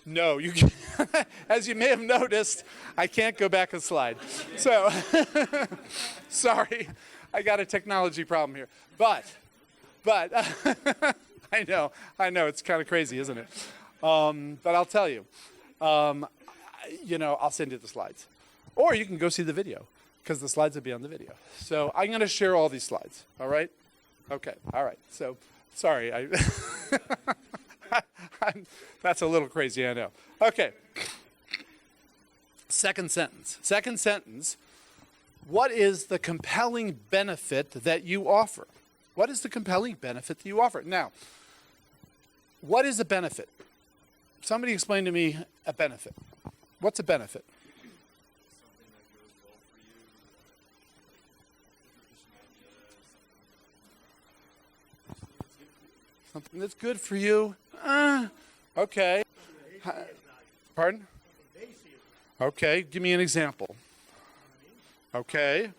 S7: No, you can't. As you may have noticed, I can't go back a slide. So, sorry, I got a technology problem here. But, I know, it's kind of crazy, isn't it? But I'll tell you, you know, I'll send you the slides. Or you can go see the video, because the slides will be on the video. So I'm going to share all these slides, all right? Okay, all right. So, sorry, that's a little crazy, I know. Okay. Second sentence, what is the compelling benefit that you offer? What is the compelling benefit that you offer? Now, what is a benefit? Somebody explain to me a benefit. What's a benefit? Something that's good for you. Okay. Pardon? Okay, give me an example. Okay.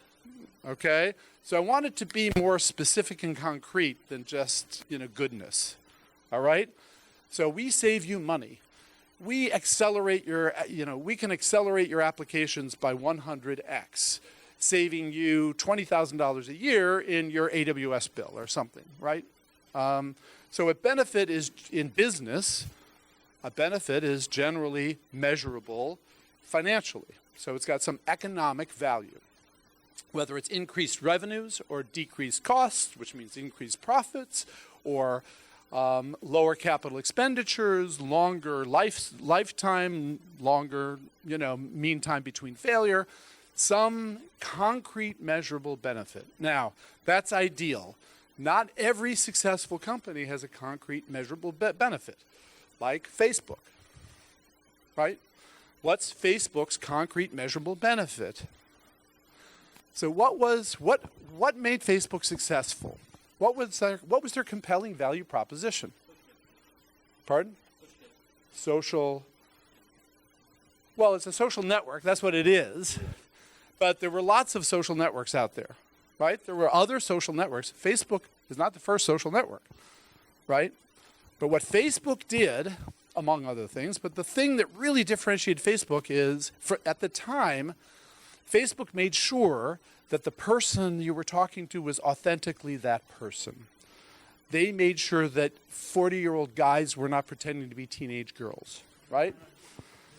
S7: So I want it to be more specific and concrete than just, you know, goodness. All right? So we save you money. We accelerate your, you know, we can accelerate your applications by 100x, saving you $20,000 a year in your AWS bill or something, right? So a benefit is, in business, a benefit is generally measurable financially. So it's got some economic value, whether it's increased revenues or decreased costs, which means increased profits, or lower capital expenditures, longer lifetime, longer, you know, mean time between failure, some concrete measurable benefit. Now, that's ideal. Not every successful company has a concrete measurable benefit, like Facebook, right? What's Facebook's concrete measurable benefit? So what made Facebook successful? What was their compelling value proposition? Pardon? Social. Well, it's a social network. That's what it is. But there were lots of social networks out there, right? There were other social networks. Facebook is not the first social network, right? But what Facebook did, among other things, but the thing that really differentiated Facebook is, at the time, Facebook made sure that the person you were talking to was authentically that person. They made sure that 40-year-old guys were not pretending to be teenage girls, right?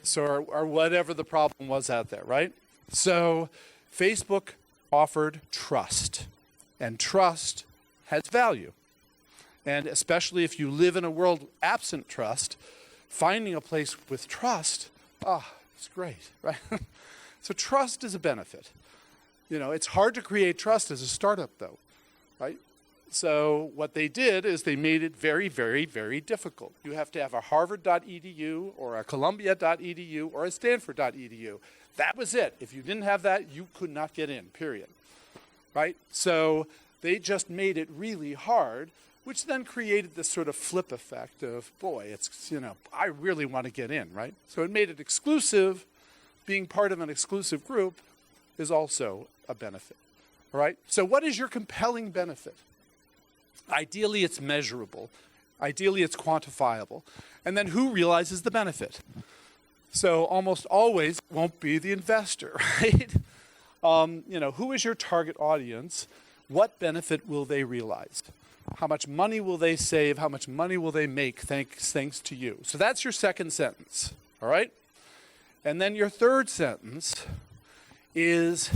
S7: So, or whatever the problem was out there, right? So Facebook offered trust, and trust has value. And especially if you live in a world absent trust, finding a place with trust, it's great, right? So trust is a benefit. You know, it's hard to create trust as a startup though, right? So what they did is they made it very, very, very difficult. You have to have a harvard.edu or a columbia.edu or a stanford.edu. That was it. If you didn't have that, you could not get in, period. Right? So they just made it really hard, which then created this sort of flip effect of, boy, it's, you know, I really want to get in, right? So it made it exclusive. Being part of an exclusive group is also a benefit. All right? So what is your compelling benefit? Ideally, it's measurable. Ideally, it's quantifiable. And then who realizes the benefit? So almost always won't be the investor, right? You know, who is your target audience? What benefit will they realize? How much money will they save? How much money will they make thanks to you? So that's your second sentence, all right? And then your third sentence is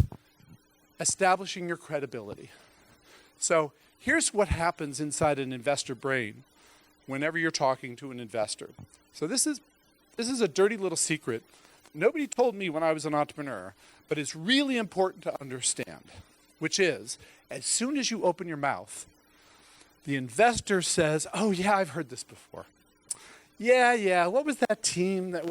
S7: establishing your credibility. So here's what happens inside an investor brain whenever you're talking to an investor. So this is a dirty little secret. Nobody told me when I was an entrepreneur, but it's really important to understand, which is, as soon as you open your mouth, the investor says, oh yeah, I've heard this before. Yeah, what was that team that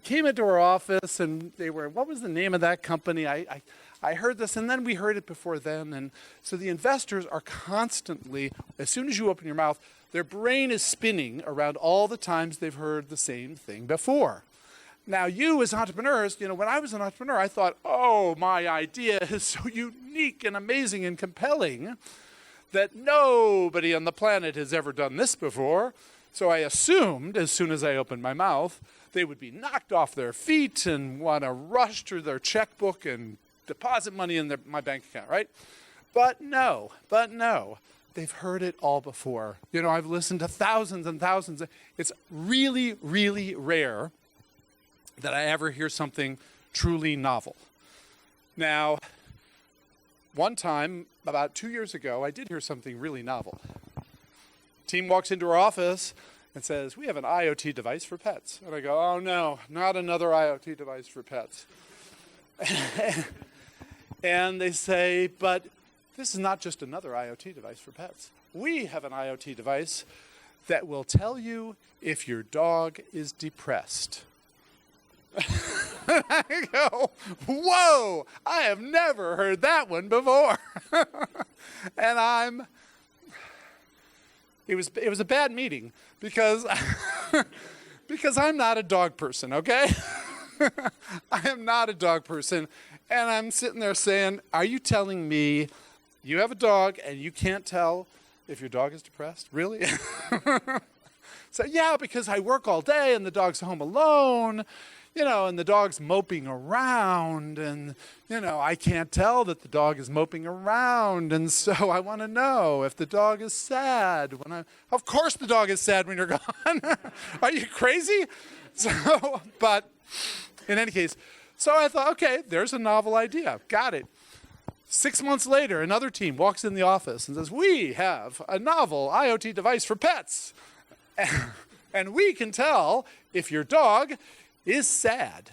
S7: came into our office and what was the name of that company? I heard this, and then we heard it before then. And so the investors are constantly, as soon as you open your mouth, their brain is spinning around all the times they've heard the same thing before. Now, you as entrepreneurs, you know, when I was an entrepreneur, I thought, oh, my idea is so unique and amazing and compelling that nobody on the planet has ever done this before. So I assumed, as soon as I opened my mouth, they would be knocked off their feet and want to rush to their checkbook and deposit money in my bank account, right? But no. They've heard it all before. You know, I've listened to thousands and thousands. It's really, really rare that I ever hear something truly novel. Now, one time, about 2 years ago, I did hear something really novel. Team walks into our office and says, we have an IoT device for pets. And I go, oh no, not another IoT device for pets. And they say, but this is not just another IoT device for pets. We have an IoT device that will tell you if your dog is depressed. I go, whoa, I have never heard that one before. And it was a bad meeting because I'm not a dog person, okay? I am not a dog person. And I'm sitting there saying, are you telling me you have a dog and you can't tell if your dog is depressed? Really? So, yeah, because I work all day and the dog's home alone, you know, and the dog's moping around and, you know, I can't tell that the dog is moping around. And so I want to know if the dog is sad. Of course the dog is sad when you're gone. Are you crazy? So, but in any case, so I thought, okay, there's a novel idea. Got it. 6 months later, another team walks in the office and says, we have a novel IoT device for pets. And we can tell if your dog is sad.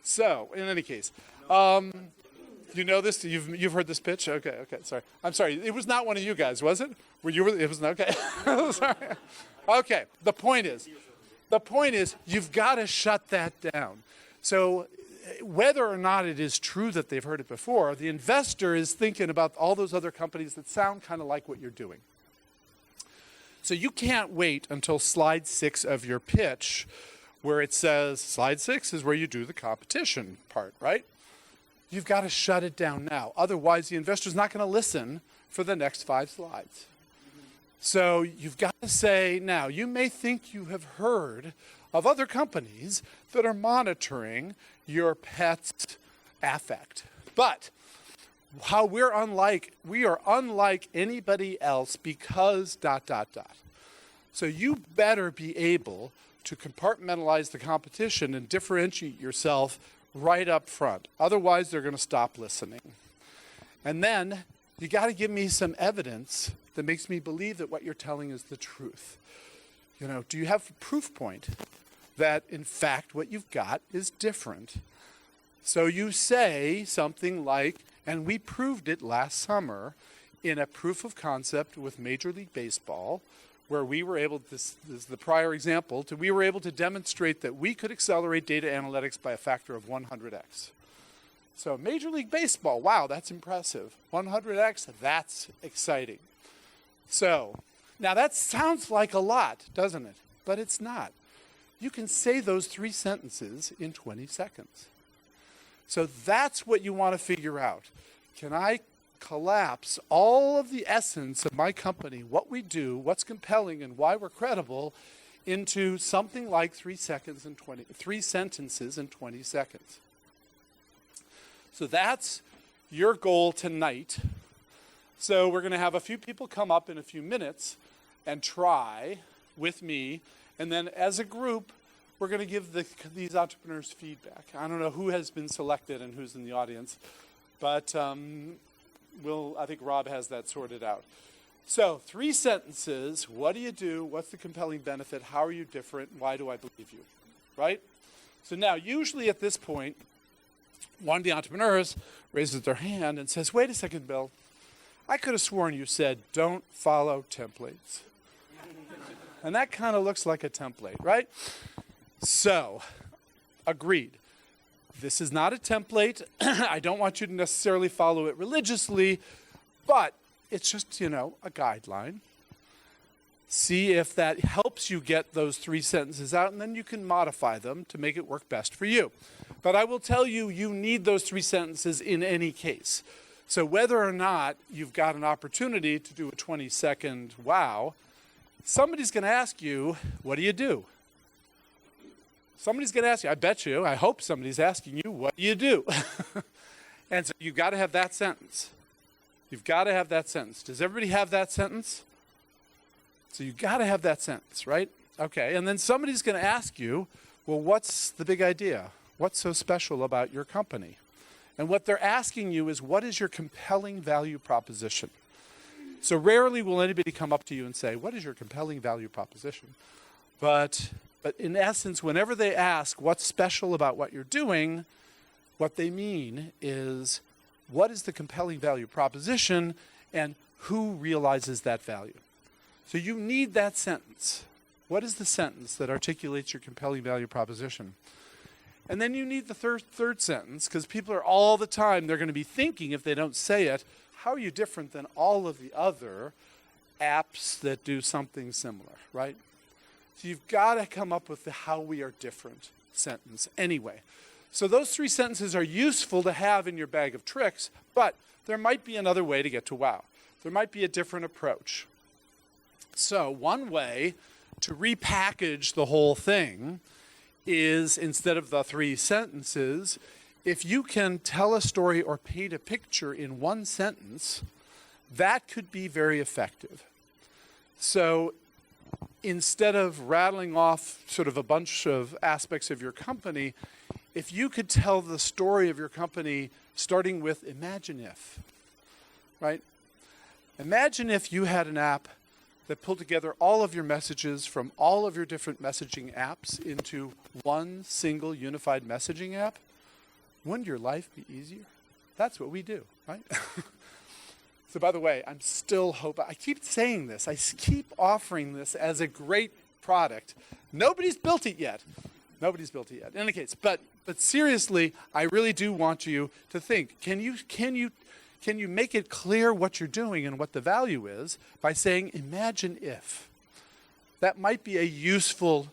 S7: So, in any case, You know this? You've heard this pitch? Okay, sorry. I'm sorry. It was not one of you guys, was it? It was not, okay. Sorry. Okay, the point is you've got to shut that down. So whether or not it is true that they've heard it before, the investor is thinking about all those other companies that sound kind of like what you're doing. So you can't wait until slide 6 of your pitch where it says, slide 6 is where you do the competition part, right? You've got to shut it down now. Otherwise, the investor's not going to listen for the next 5 slides. So you've got to say, now, you may think you have heard of other companies that are monitoring your pet's affect. But how we are unlike anybody else because ... So you better be able to compartmentalize the competition and differentiate yourself right up front. Otherwise, they're going to stop listening. And then you got to give me some evidence that makes me believe that what you're telling is the truth. Do you have a proof point that, in fact, what you've got is different? So you say something like, and we proved it last summer in a proof of concept with Major League Baseball, where we were able, this is the prior example, we were able to demonstrate that we could accelerate data analytics by a factor of 100x. So Major League Baseball, wow, that's impressive. 100x, that's exciting. So now that sounds like a lot, doesn't it? But it's not. You can say those 3 sentences in 20 seconds. So that's what you want to figure out. Can I collapse all of the essence of my company, what we do, what's compelling, and why we're credible into something like 3 sentences in 20 seconds? So that's your goal tonight. So we're going to have a few people come up in a few minutes and try with me, and then as a group, we're going to give these entrepreneurs feedback. I don't know who has been selected and who's in the audience, but I think Rob has that sorted out. So 3 sentences. What do you do? What's the compelling benefit? How are you different? Why do I believe you? Right? So now, usually at this point, one of the entrepreneurs raises their hand and says, wait a second, Bill. I could have sworn you said, don't follow templates. And that kind of looks like a template, right? So, agreed. This is not a template. I don't want you to necessarily follow it religiously, but it's just, a guideline. See if that helps you get those 3 sentences out, and then you can modify them to make it work best for you. But I will tell you, you need those 3 sentences in any case. So whether or not you've got an opportunity to do a 20-second wow, somebody's going to ask you, what do you do? Somebody's going to ask you, I hope somebody's asking you, what do you do? And so you've got to have that sentence. You've got to have that sentence. Does everybody have that sentence? So you've got to have that sentence, right? Okay, and then somebody's going to ask you, well, what's the big idea? What's so special about your company? And what they're asking you is, what is your compelling value proposition? So rarely will anybody come up to you and say, what is your compelling value proposition? But in essence, whenever they ask what's special about what you're doing, what they mean is, what is the compelling value proposition and who realizes that value? So you need that sentence. What is the sentence that articulates your compelling value proposition? And then you need the third sentence, because people are all the time, they're going to be thinking, if they don't say it, how are you different than all of the other apps that do something similar, right? So you've got to come up with the how we are different sentence anyway. So those 3 sentences are useful to have in your bag of tricks, but there might be another way to get to wow. There might be a different approach. So one way to repackage the whole thing is, instead of the 3 sentences, if you can tell a story or paint a picture in 1 sentence, that could be very effective. So instead of rattling off sort of a bunch of aspects of your company, if you could tell the story of your company starting with imagine if, right? Imagine if you had an app that pulled together all of your messages from all of your different messaging apps into one single unified messaging app. Wouldn't your life be easier? That's what we do, right? So by the way, I'm still hoping, I keep saying this, keep offering this as a great product. Nobody's built it yet. Nobody's built it yet. In any case, but seriously, I really do want you to think, can you make it clear what you're doing and what the value is by saying, imagine if. That might be a useful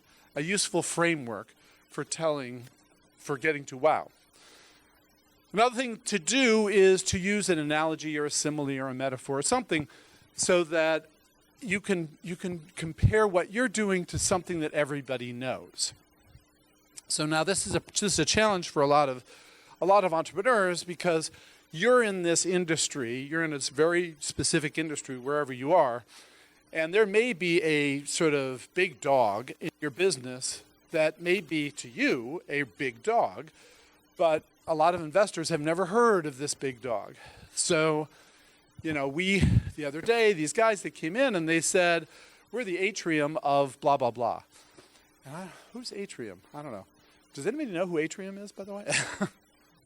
S7: framework for getting to wow. Another thing to do is to use an analogy or a simile or a metaphor or something so that you can compare what you're doing to something that everybody knows. So now this is a challenge for a lot of entrepreneurs because you're in this industry, you're in this very specific industry wherever you are, and there may be a sort of big dog in your business that may be to you a big dog, but a lot of investors have never heard of this big dog. So, the other day, these guys that came in and they said, we're the atrium of blah, blah, blah. Who's atrium? I don't know. Does anybody know who atrium is, by the way?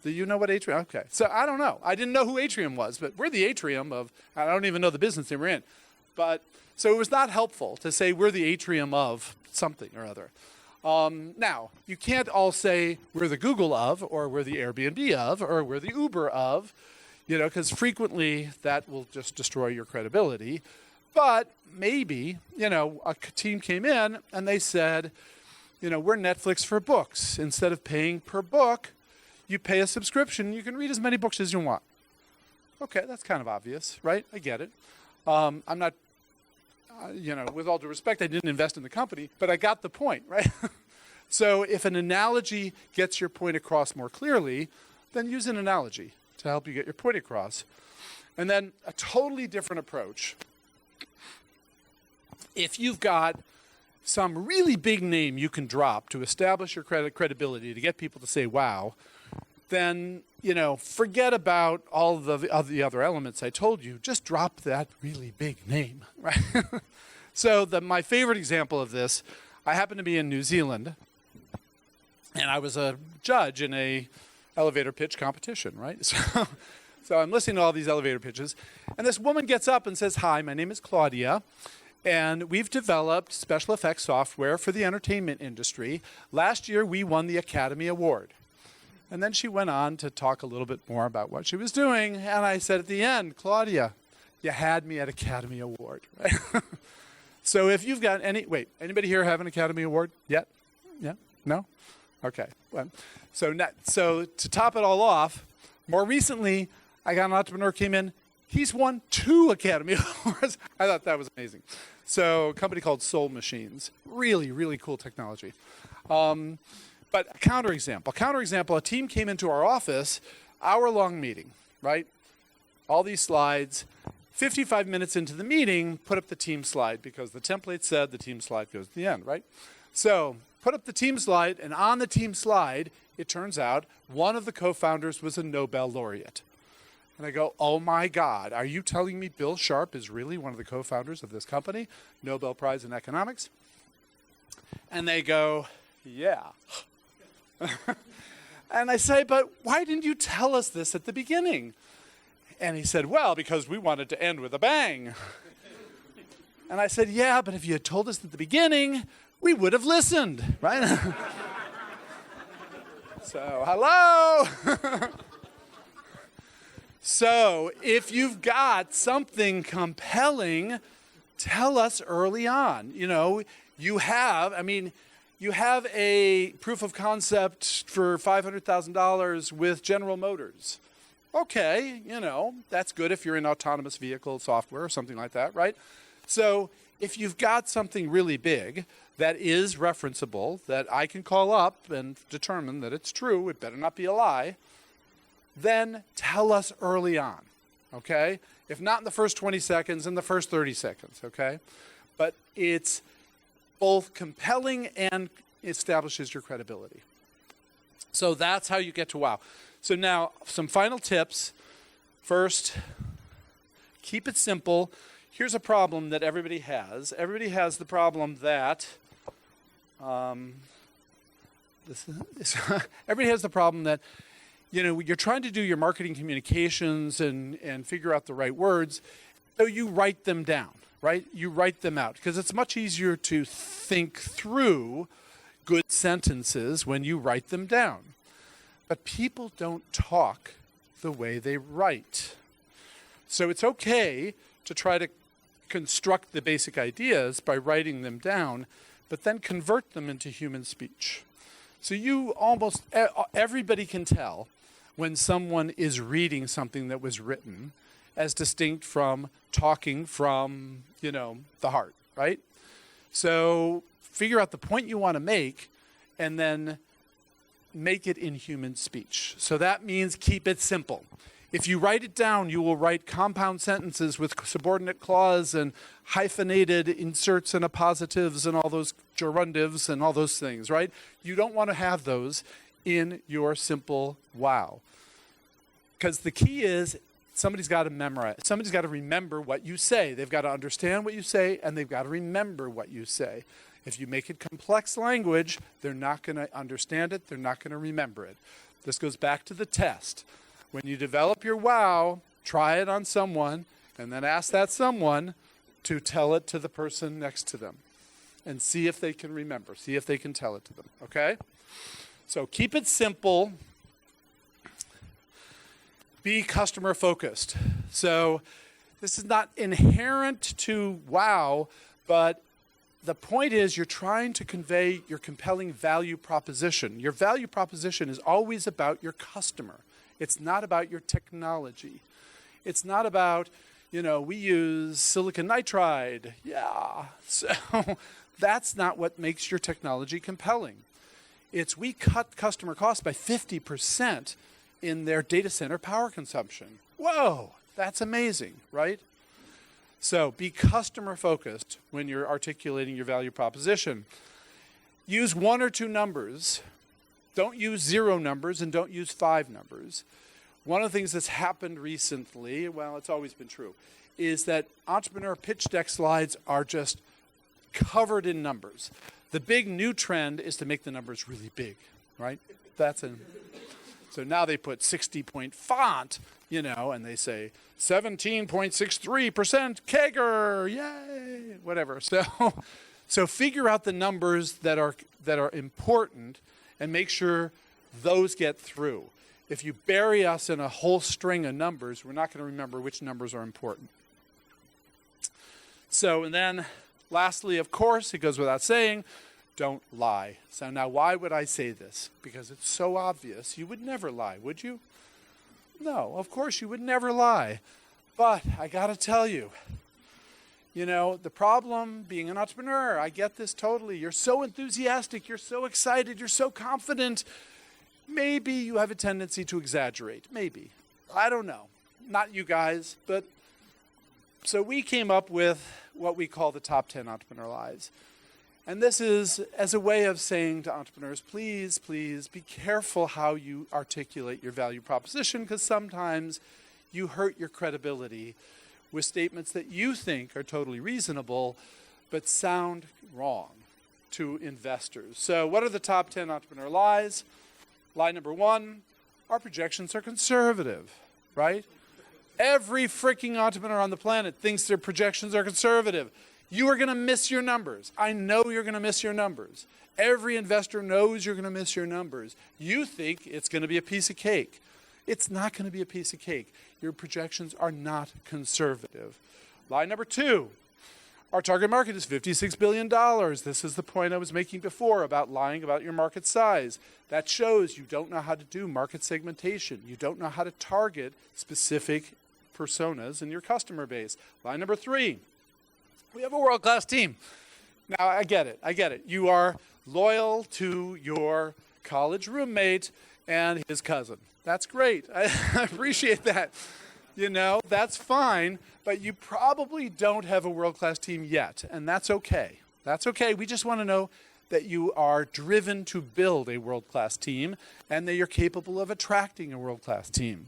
S7: Do you know what atrium? Okay. So I don't know. I didn't know who atrium was, but we're the atrium of, I don't even know the business they were in. But, so it was not helpful to say we're the atrium of something or other. Now, you can't all say we're the Google of, or we're the Airbnb of, or we're the Uber of, because frequently that will just destroy your credibility. But maybe, a team came in and they said, we're Netflix for books. Instead of paying per book, you pay a subscription. You can read as many books as you want. Okay, that's kind of obvious, right? I get it. I'm not... with all due respect, I didn't invest in the company, but I got the point, right? So if an analogy gets your point across more clearly, then use an analogy to help you get your point across. And then a totally different approach. If you've got some really big name you can drop to establish your credibility, to get people to say, wow, then, forget about all the other elements I told you. Just drop that really big name, right? So my favorite example of this, I happened to be in New Zealand, and I was a judge in a elevator pitch competition, right? So I'm listening to all these elevator pitches, and this woman gets up and says, hi, my name is Claudia, and we've developed special effects software for the entertainment industry. Last year, we won the Academy Award. And then she went on to talk a little bit more about what she was doing. And I said at the end, Claudia, you had me at Academy Award. Right? So if you've got anybody here have an Academy Award yet? Yeah? No? Okay. Well, so to top it all off, more recently, I got an entrepreneur came in. He's won 2 Academy Awards. I thought that was amazing. So a company called Soul Machines. Really, really cool technology. But a counterexample, a team came into our office, hour-long meeting, right? All these slides. 55 minutes into the meeting, put up the team slide because the template said the team slide goes to the end, right? So put up the team slide, and on the team slide, it turns out one of the co-founders was a Nobel laureate. And I go, oh my God, are you telling me Bill Sharp is really one of the co-founders of this company? Nobel Prize in Economics? And they go, yeah. And I say, but why didn't you tell us this at the beginning? And he said, well, because we wanted to end with a bang. And I said, yeah, but if you had told us at the beginning, we would have listened, right? So, hello. So, if you've got something compelling, tell us early on. You have a proof of concept for $500,000 with General Motors. Okay, that's good if you're in autonomous vehicle software or something like that, right? So if you've got something really big that is referenceable, that I can call up and determine that it's true, it better not be a lie, then tell us early on, okay? If not in the first 20 seconds, in the first 30 seconds, okay? But it's both compelling and establishes your credibility. So that's how you get to wow. So now, some final tips. First, keep it simple. Here's a problem that everybody has. Everybody has the problem that everybody has the problem that you're trying to do your marketing communications and figure out the right words, so you write them down, right? You write them out because it's much easier to think through good sentences when you write them down. But people don't talk the way they write. So it's okay to try to construct the basic ideas by writing them down, but then convert them into human speech. So everybody can tell when someone is reading something that was written as distinct from talking from, the heart, right? So figure out the point you want to make and then make it in human speech. So that means keep it simple. If you write it down, you will write compound sentences with subordinate clause and hyphenated inserts and appositives and all those gerundives and all those things, right? You don't want to have those in your simple wow. Because the key is somebody's got to memorize. Somebody's got to remember what you say. They've got to understand what you say, and they've got to remember what you say. If you make it complex language, they're not going to understand it. They're not going to remember it. This goes back to the test. When you develop your wow, try it on someone, and then ask that someone to tell it to the person next to them. And see if they can remember. See if they can tell it to them. Okay? So keep it simple. Be customer focused. So this is not inherent to wow, but the point is you're trying to convey your compelling value proposition. Your value proposition is always about your customer. It's not about your technology. It's not about, we use silicon nitride. Yeah. So that's not what makes your technology compelling. It's we cut customer costs by 50% in their data center power consumption. Whoa, that's amazing, right? So be customer focused when you're articulating your value proposition. Use 1 or 2 numbers. Don't use 0 numbers and don't use 5 numbers. One of the things that's happened recently, well, it's always been true, is that entrepreneur pitch deck slides are just covered in numbers. The big new trend is to make the numbers really big, right? So now they put 60-point font, and they say 17.63% CAGR, yay, whatever. So figure out the numbers that are important and make sure those get through. If you bury us in a whole string of numbers, we're not going to remember which numbers are important. So, and then lastly, of course, it goes without saying, don't lie. So now why would I say this? Because it's so obvious. You would never lie, would you? No, of course you would never lie. But I got to tell you, the problem being an entrepreneur, I get this totally. You're so enthusiastic, you're so excited, you're so confident. Maybe you have a tendency to exaggerate. Maybe. I don't know. Not you guys, but so we came up with what we call the top 10 entrepreneur lies. And this is as a way of saying to entrepreneurs, please, please be careful how you articulate your value proposition, because sometimes you hurt your credibility with statements that you think are totally reasonable, but sound wrong to investors. So what are the top 10 entrepreneur lies? Lie number 1, our projections are conservative, right? Every freaking entrepreneur on the planet thinks their projections are conservative. You are going to miss your numbers. I know you're going to miss your numbers. Every investor knows you're going to miss your numbers. You think it's going to be a piece of cake. It's not going to be a piece of cake. Your projections are not conservative. Lie number 2, our target market is $56 billion. This is the point I was making before about lying about your market size. That shows you don't know how to do market segmentation. You don't know how to target specific personas in your customer base. Lie number 3, we have a world-class team. Now, I get it. You are loyal to your college roommate and his cousin. That's great. I appreciate that. That's fine, but you probably don't have a world-class team yet, and that's okay. That's okay. We just want to know that you are driven to build a world-class team and that you're capable of attracting a world-class team.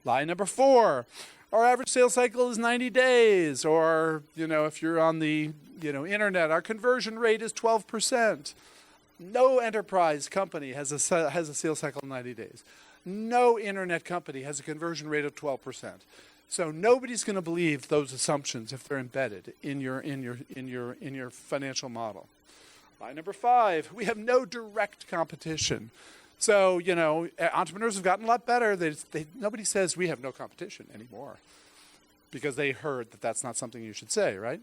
S7: Lie number 4, our average sales cycle is 90 days, or, if you're on the, internet, our conversion rate is 12%. No enterprise company has a sales cycle of 90 days. No internet company has a conversion rate of 12%. So nobody's going to believe those assumptions if they're embedded in your financial model. Line number 5, we have no direct competition. So, you know, entrepreneurs have gotten a lot better. Nobody says we have no competition anymore because they heard that that's not something you should say, right?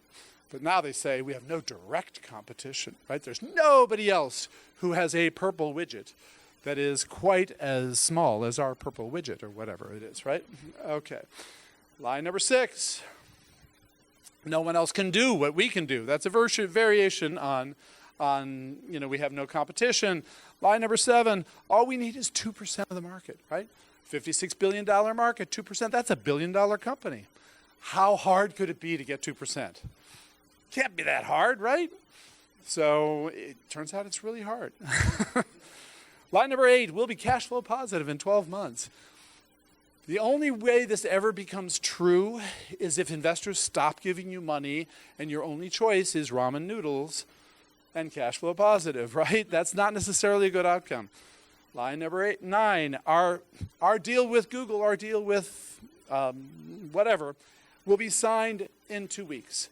S7: But now they say we have no direct competition, right? There's nobody else who has a purple widget that is quite as small as our purple widget or whatever it is, right? Okay. Line number 6, no one else can do what we can do. That's a variation on, you know, we have no competition. Line number 7, all we need is 2% of the market, right? $56 billion market, 2%, that's $1 billion company. How hard could it be to get 2%? Can't be that hard, right? So it turns out it's really hard. Line number 8, we'll be cash flow positive in 12 months. The only way this ever becomes true is if investors stop giving you money and your only choice is ramen noodles and cash flow positive, right? That's not necessarily a good outcome. Line number 9, our deal with Google, our deal with whatever, will be signed in 2 weeks.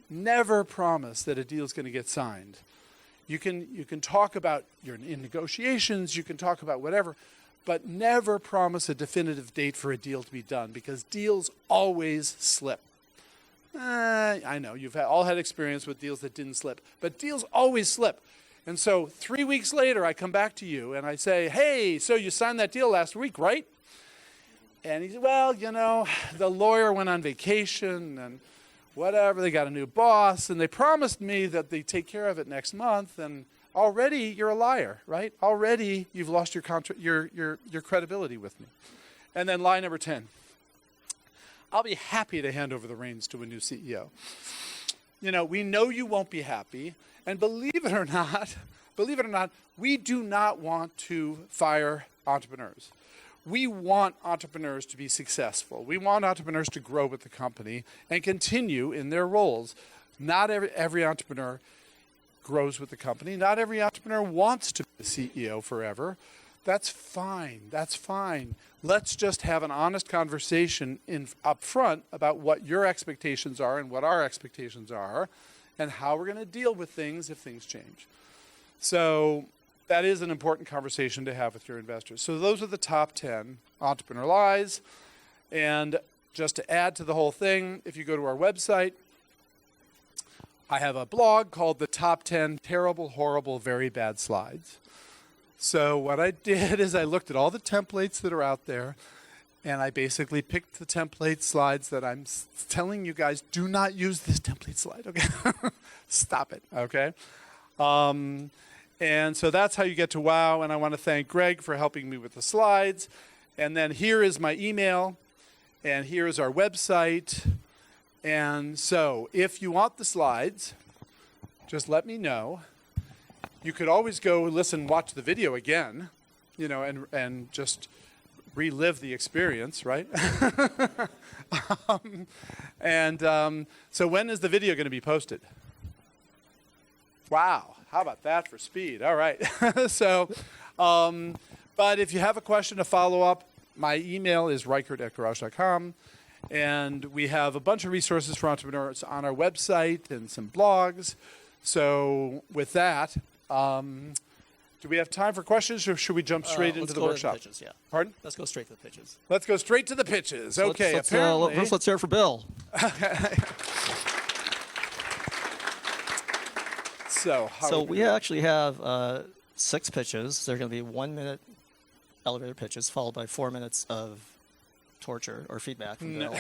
S7: Never promise that a deal is going to get signed. You can talk about you're in negotiations, you can talk about whatever, but never promise a definitive date for a deal to be done because deals always slip. I know you've all had experience with deals that didn't slip, but deals always slip. And so 3 weeks later, I come back to you and I say, hey, so you signed that deal last week, right? And he said, well, you know, the lawyer went on vacation and whatever, they got a new boss, and they promised me that they'd take care of it next month, and already you're a liar, right? Already you've lost your credibility with me. And then line number 10, I'll be happy to hand over the reins to a new CEO. You know, we know you won't be happy, and believe it or not, we do not want to fire entrepreneurs. We want entrepreneurs to be successful. We want entrepreneurs to grow with the company and continue in their roles. Not every entrepreneur grows with the company. Not every entrepreneur wants to be the CEO forever. That's fine. That's fine. Let's just have an honest conversation up front about what your expectations are and what our expectations are and how we're going to deal with things if things change. So that is an important conversation to have with your investors. So those are the top 10 entrepreneur lies. And just to add to the whole thing, if you go to our website, I have a blog called The Top 10 Terrible, Horrible, Very Bad Slides. So what I did is I looked at all the templates that are out there, and I basically picked the template slides that I'm telling you guys, do not use this template slide, okay? Stop it, okay? And so that's how you get to WOW, and I want to thank Greg for helping me with the slides. And then here is my email, and here is our website. And so if you want the slides, just let me know. You could always go watch the video again, you know, and just relive the experience, right? So when is the video going to be posted? Wow. How about that for speed? All right. But if you have a question to follow up, my email is reichert@garage.com. And we have a bunch of resources for entrepreneurs on our website and some blogs. So with that, do we have time for questions or should we jump straight into the workshop?
S1: Let's go to the pitches, yeah.
S7: Pardon?
S1: Let's go straight to the pitches.
S7: Let's go straight to the pitches. Okay, apparently.
S1: First, let's hear it for Bill. So we actually have 6 pitches. They're going to be 1-minute elevator pitches, followed by 4 minutes of torture or feedback from Bill.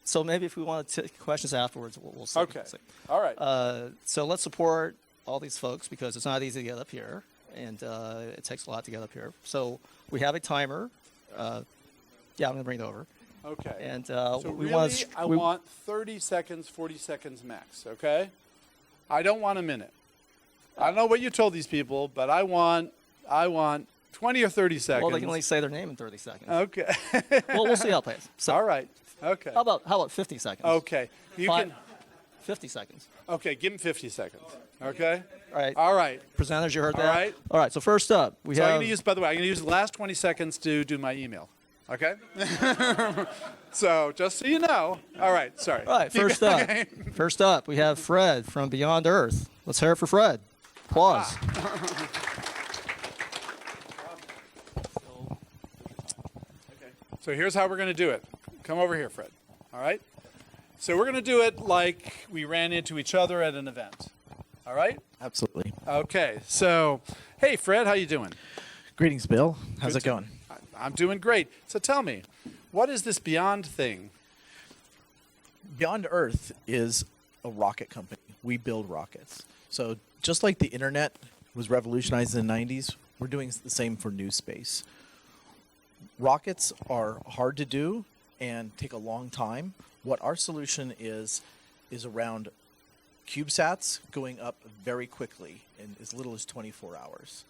S1: So maybe if we want to take questions afterwards, we'll see.
S7: Okay. All right.
S1: So let's support all these folks because it's not easy to get up here, and it takes a lot to get up here. So we have a timer. Yeah, I'm going to bring it over.
S7: Okay.
S1: And
S7: so
S1: we
S7: really, I want 30 seconds, 40 seconds max, okay? I don't want a minute. I don't know what you told these people, but I want 20 or 30 seconds.
S1: Well, they can only say their name in 30 seconds.
S7: Okay.
S1: Well, we'll see how it plays. So
S7: all right. Okay.
S1: How about 50 seconds?
S7: Okay. You can
S1: 50 seconds.
S7: Okay, give him 50 seconds. Okay?
S1: All right.
S7: All right.
S1: Presenters, you heard
S7: All
S1: that?
S7: right.
S1: All right, so first up, we
S7: So I'm
S1: have...
S7: going to use, by the way, I'm going to use the last 20 seconds to do my email. Okay? So just so you know. All right, sorry.
S1: All right, first up. First up, we have Fred from Beyond Earth. Let's hear it for Fred. Applause.
S7: So here's how we're going to do it. Come over here, Fred. All right? So we're going to do it like we ran into each other at an event. All right?
S8: Absolutely.
S7: Okay. So, hey, Fred, how you doing?
S8: Greetings, Bill. How's
S7: Good
S8: it going?
S7: I'm doing great. So tell me, what is this Beyond thing?
S8: Beyond Earth is a rocket company. We build rockets. So just like the internet was revolutionized in the 90s, we're doing the same for new space. Rockets are hard to do and take a long time. What our solution is around CubeSats going up very quickly in as little as 24 hours.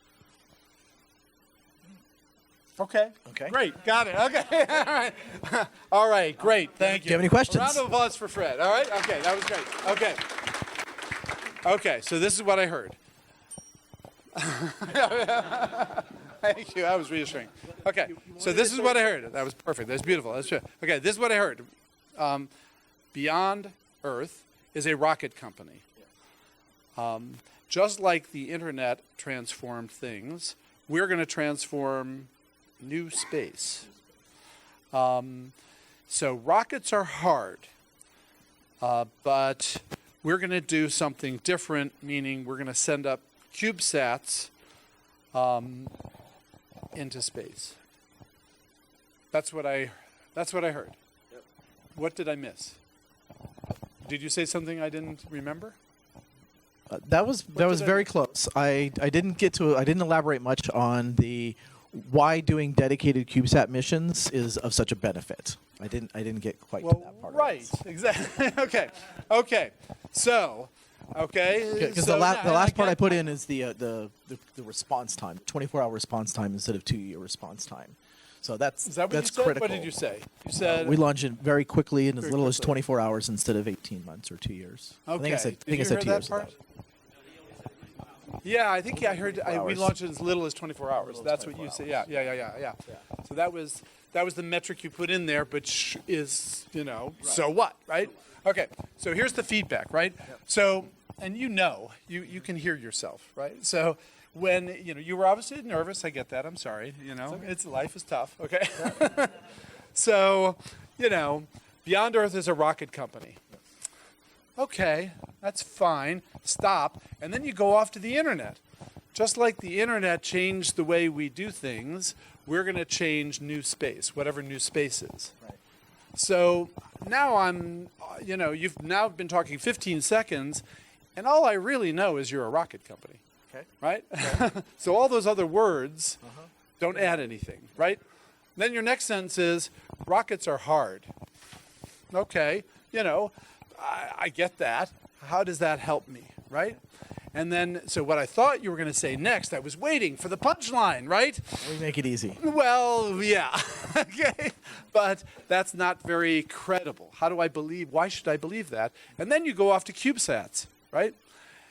S7: Okay.
S8: Okay.
S7: Great. Got it. Okay. All right. All right. Great. Thank you.
S8: Do you have any questions?
S7: A round of applause for Fred. All right. Okay. That was great. Okay. Okay. So this is what I heard. Thank you. That was reassuring. Okay. So this is what I heard. That was perfect. That's beautiful. That's true. Okay. This is what I heard. Beyond Earth is a rocket company. Just like the internet transformed things, we're going to transform new space. So rockets are hard, but we're going to do something different, meaning we're going to send up CubeSats into space. That's what I heard. Yep. What did I miss? Did you say something I didn't remember?
S8: That was very close. I didn't elaborate much on the why doing dedicated CubeSat missions is of such a benefit. I didn't get quite to that part.
S7: Right, exactly. Okay. So,
S8: Because
S7: so
S8: the
S7: now-
S8: last part I put in is the response time, 24-hour response time instead of 2-year response time. So that's
S7: Is that what you said?
S8: critical.
S7: What did you say? You said
S8: We launch it very quickly in as
S7: Very
S8: little as
S7: quickly.
S8: 24 hours instead of 18 months or 2 years.
S7: Okay.
S8: I think I said,
S7: Did you hear
S8: 2
S7: that
S8: years.
S7: part? Yeah, I think I heard. We
S8: hours.
S7: launched it as little as 24 hours. That's what you said. Yeah. So that was the metric you put in there, but so what, right? Okay. So here's the feedback, right? So, and you can hear yourself, right? So when you were obviously nervous. I get that. I'm sorry. Life is tough. Okay. So Beyond Earth is a rocket company. Okay, that's fine. Stop. And then you go off to the internet. Just like the internet changed the way we do things, we're going to change new space, whatever new space is.
S8: Right.
S7: So now you've now been talking 15 seconds, and all I really know is you're a rocket company.
S8: Okay.
S7: Right? So all those other words don't add anything, right? Then your next sentence is, rockets are hard. Okay, I get that. How does that help me, right? And then, so what I thought you were going to say next, I was waiting for the punchline, right?
S8: We make it easy.
S7: Well, yeah, okay. But that's not very credible. Why should I believe that? And then you go off to CubeSats, right?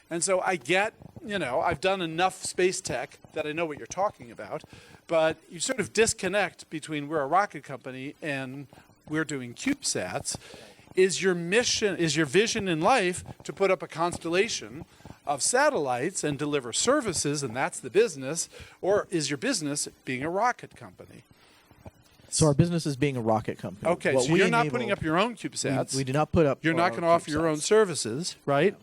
S7: And so I get, I've done enough space tech that I know what you're talking about, but you sort of disconnect between we're a rocket company and we're doing CubeSats. Is your vision in life to put up a constellation of satellites and deliver services, and that's the business, or is your business being a rocket company?
S8: So our business is being a rocket company.
S7: Okay,
S8: What
S7: so
S8: we
S7: you're not
S8: enable-
S7: putting up your own CubeSats.
S8: We do not put up.
S7: You're not going to offer your own
S8: CubeSats.
S7: services, right?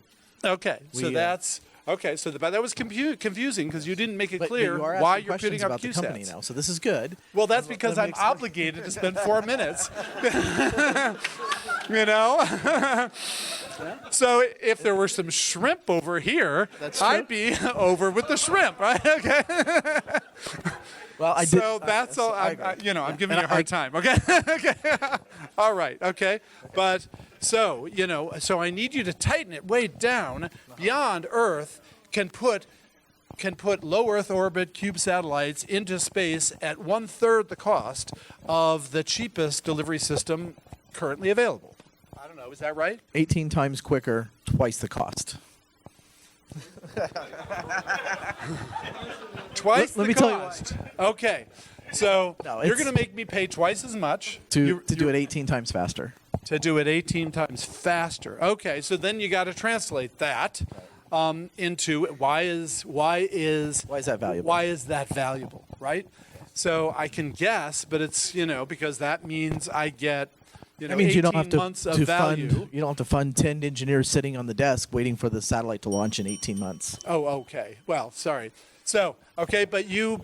S7: Okay, so
S8: We,
S7: that's okay. So but that was confusing because you didn't make it
S8: But
S7: clear
S8: you are
S7: why
S8: asking
S7: you're putting
S8: questions
S7: up
S8: about the company
S7: CubeSats.
S8: now, so this is good.
S7: Well, that's because
S8: let
S7: I'm
S8: me explain.
S7: obligated to spend 4 minutes. So if there were some shrimp over here, I'd be over with the shrimp, right? Okay.
S8: Well, I did.
S7: So that's all.
S8: I
S7: I'm
S8: agree.
S7: giving you a hard time. Okay. Okay. All right. Okay. But so I need you to tighten it way down. Beyond Earth can put low Earth orbit cube satellites into space at 1/3 the cost of the cheapest delivery system currently available. I don't know. Is that right?
S8: 18 times quicker, twice the cost.
S7: Twice
S8: Let
S7: the
S8: me tell you why.
S7: cost. Okay. So
S8: No,
S7: you're
S8: it's-
S7: going to make me pay twice as much
S8: To do it 18 times faster.
S7: to do it 18 times faster. Okay, so then you got to translate that into why is
S8: that valuable?
S7: Why is that valuable, right? So I can guess, but it's because that means I get
S8: That means you don't have
S7: 18 months of
S8: to
S7: value.
S8: fund. You don't have to fund 10 engineers sitting on the desk waiting for the satellite to launch in 18 months.
S7: Oh, okay. Well, sorry. So, okay, but you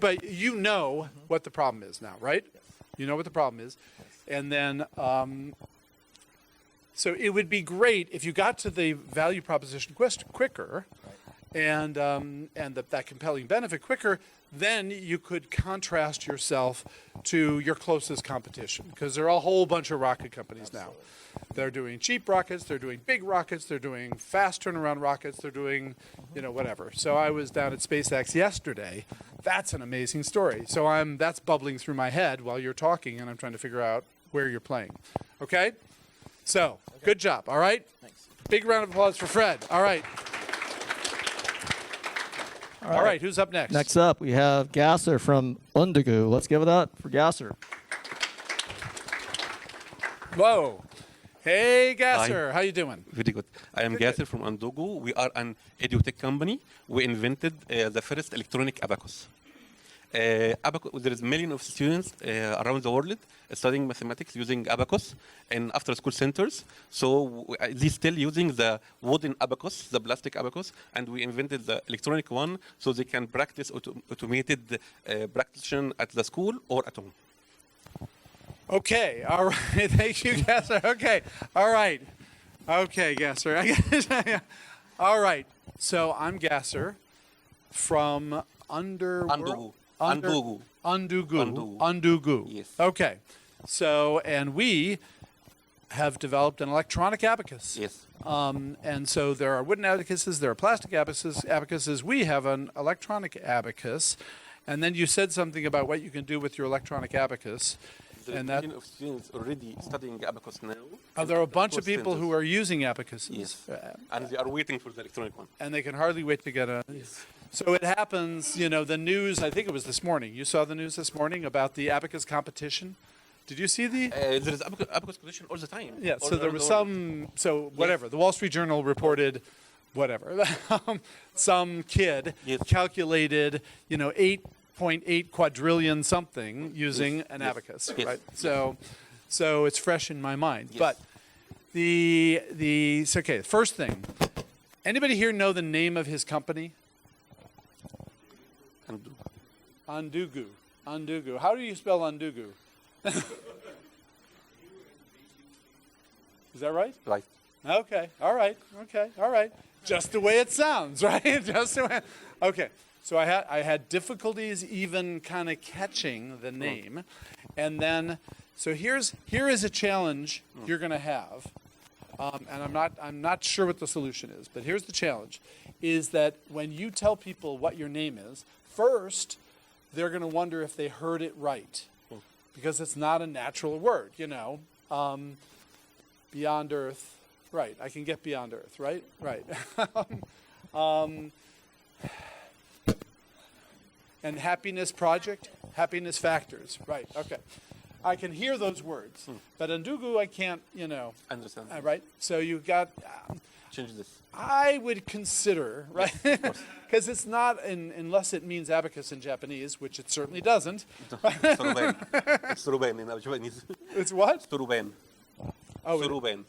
S7: know what the problem is now, right? You know what the problem is. And then, so it would be great if you got to the value proposition quicker and that compelling benefit quicker, then you could contrast yourself to your closest competition because there are a whole bunch of rocket companies now. They're doing cheap rockets, they're doing big rockets, they're doing fast turnaround rockets, they're doing, whatever. So I was down at SpaceX yesterday. That's an amazing story. So that's bubbling through my head while you're talking, and I'm trying to figure out where you're playing. Okay? So, good job, all right?
S8: Thanks.
S7: Big round of applause for Fred. All right. All right, who's up next?
S1: Next up, we have Gasser from Undigu. Let's give it up for Gasser.
S7: Whoa. Hey, Gasser. How you doing?
S9: Very good. I am Gasser from Undugu. We are an edutech company. We invented the first electronic abacus. Abacus. There is millions of students around the world studying mathematics using abacus in after-school centers. So they still using the wooden abacus, the plastic abacus, and we invented the electronic one so they can practice automated practice at the school or at home.
S7: Okay. All right. Thank you, Gasser. Okay. All right. Okay, Gasser. All right. So I'm Gasser from
S9: Undugu.
S7: Undugu.
S9: Yes.
S7: Okay. So, and we have developed an electronic abacus.
S9: Yes.
S7: And so there are wooden abacuses, there are plastic abacuses. We have an electronic abacus. And then you said something about what you can do with your electronic abacus.
S9: There
S7: And
S9: are
S7: that
S9: millions of students already studying abacus now.
S7: there are a bunch of
S9: Course
S7: people who
S9: centers.
S7: are using abacuses.
S9: Yes. And they are waiting for the electronic one.
S7: And they can hardly wait to get a. So it happens, the news, I think it was this morning. You saw the news this morning about the abacus competition. Did you see the?
S9: There is abacus competition all the time.
S7: Yeah,
S9: All
S7: so there
S9: around
S7: was
S9: the world.
S7: whatever. The Wall Street Journal reported whatever. Some kid
S9: Yes.
S7: calculated, 8.8 quadrillion something using an abacus,
S9: Yes.
S7: right? So it's fresh in my mind.
S9: Yes.
S7: But okay, first thing. Anybody here know the name of his company?
S9: Undugu.
S7: Undugu. How do you spell Undugu? Is that right?
S9: Right.
S7: Okay. All right. Okay. All right. Just the way it sounds, right? Just the way. Okay. So I had difficulties even kind of catching the name, and then here is a challenge you're going to have, and I'm not sure what the solution is, but here's the challenge: is that when you tell people what your name is, first they're going to wonder if they heard it right, because it's not a natural word, Beyond Earth, right? I can get Beyond Earth, right? Right. And Happiness Project, Happiness Factors, right? Okay, I can hear those words, but Undugu I can't,
S9: Understand.
S7: right? So you got.
S9: Change this.
S7: I would consider, right? Because it's not, unless it means abacus in Japanese, which it certainly doesn't.
S9: Suruban. It's Suruban in Japanese.
S7: It's what?
S9: Suruban.
S7: Oh,
S9: Suruban.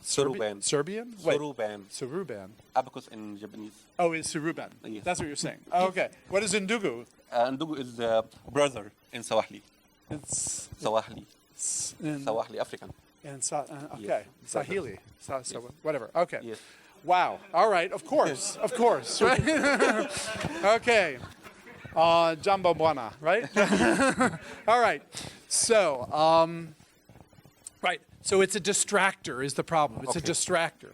S7: Serbian? Serbian? Wait.
S9: Suruban.
S7: Suruban.
S9: Abacus in Japanese.
S7: Oh, it's Suruban.
S9: Yes.
S7: That's what you're saying. Oh, okay. What is Undugu?
S9: Undugu is brother in Swahili.
S7: It's
S9: Swahili.
S7: in,
S9: Swahili, African.
S7: okay.
S9: Yes.
S7: Sahili. Whatever. Okay.
S9: Yes.
S7: Wow. All right. Of course. Of course. Right? Okay. Jambo Buana, right? All right. So, right. So it's a distractor is the problem. It's a
S9: Okay.
S7: distractor.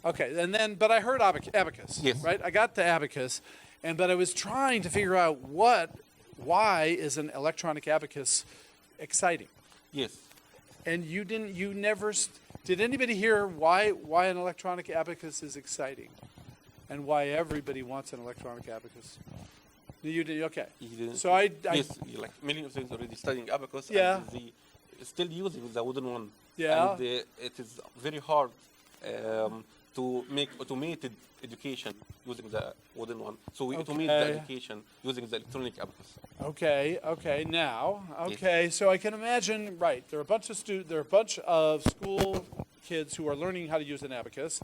S7: Okay. And then, but I heard abacus.
S9: Yes.
S7: Right. I got the abacus, but I was trying to figure out why is an electronic abacus exciting?
S9: Yes.
S7: And you never, did anybody hear why an electronic abacus is exciting? And why everybody wants an electronic abacus? You did, okay. So
S9: yes, like millions of students already studying abacus,
S7: Yeah.
S9: and they still using the wooden one.
S7: Yeah.
S9: And it is very hard to make automated education using the wooden one. So we automate the
S7: Okay.
S9: education using the electronic abacus.
S7: Okay, now, okay, so I can imagine, right, there are a bunch of school kids who are learning how to use an abacus.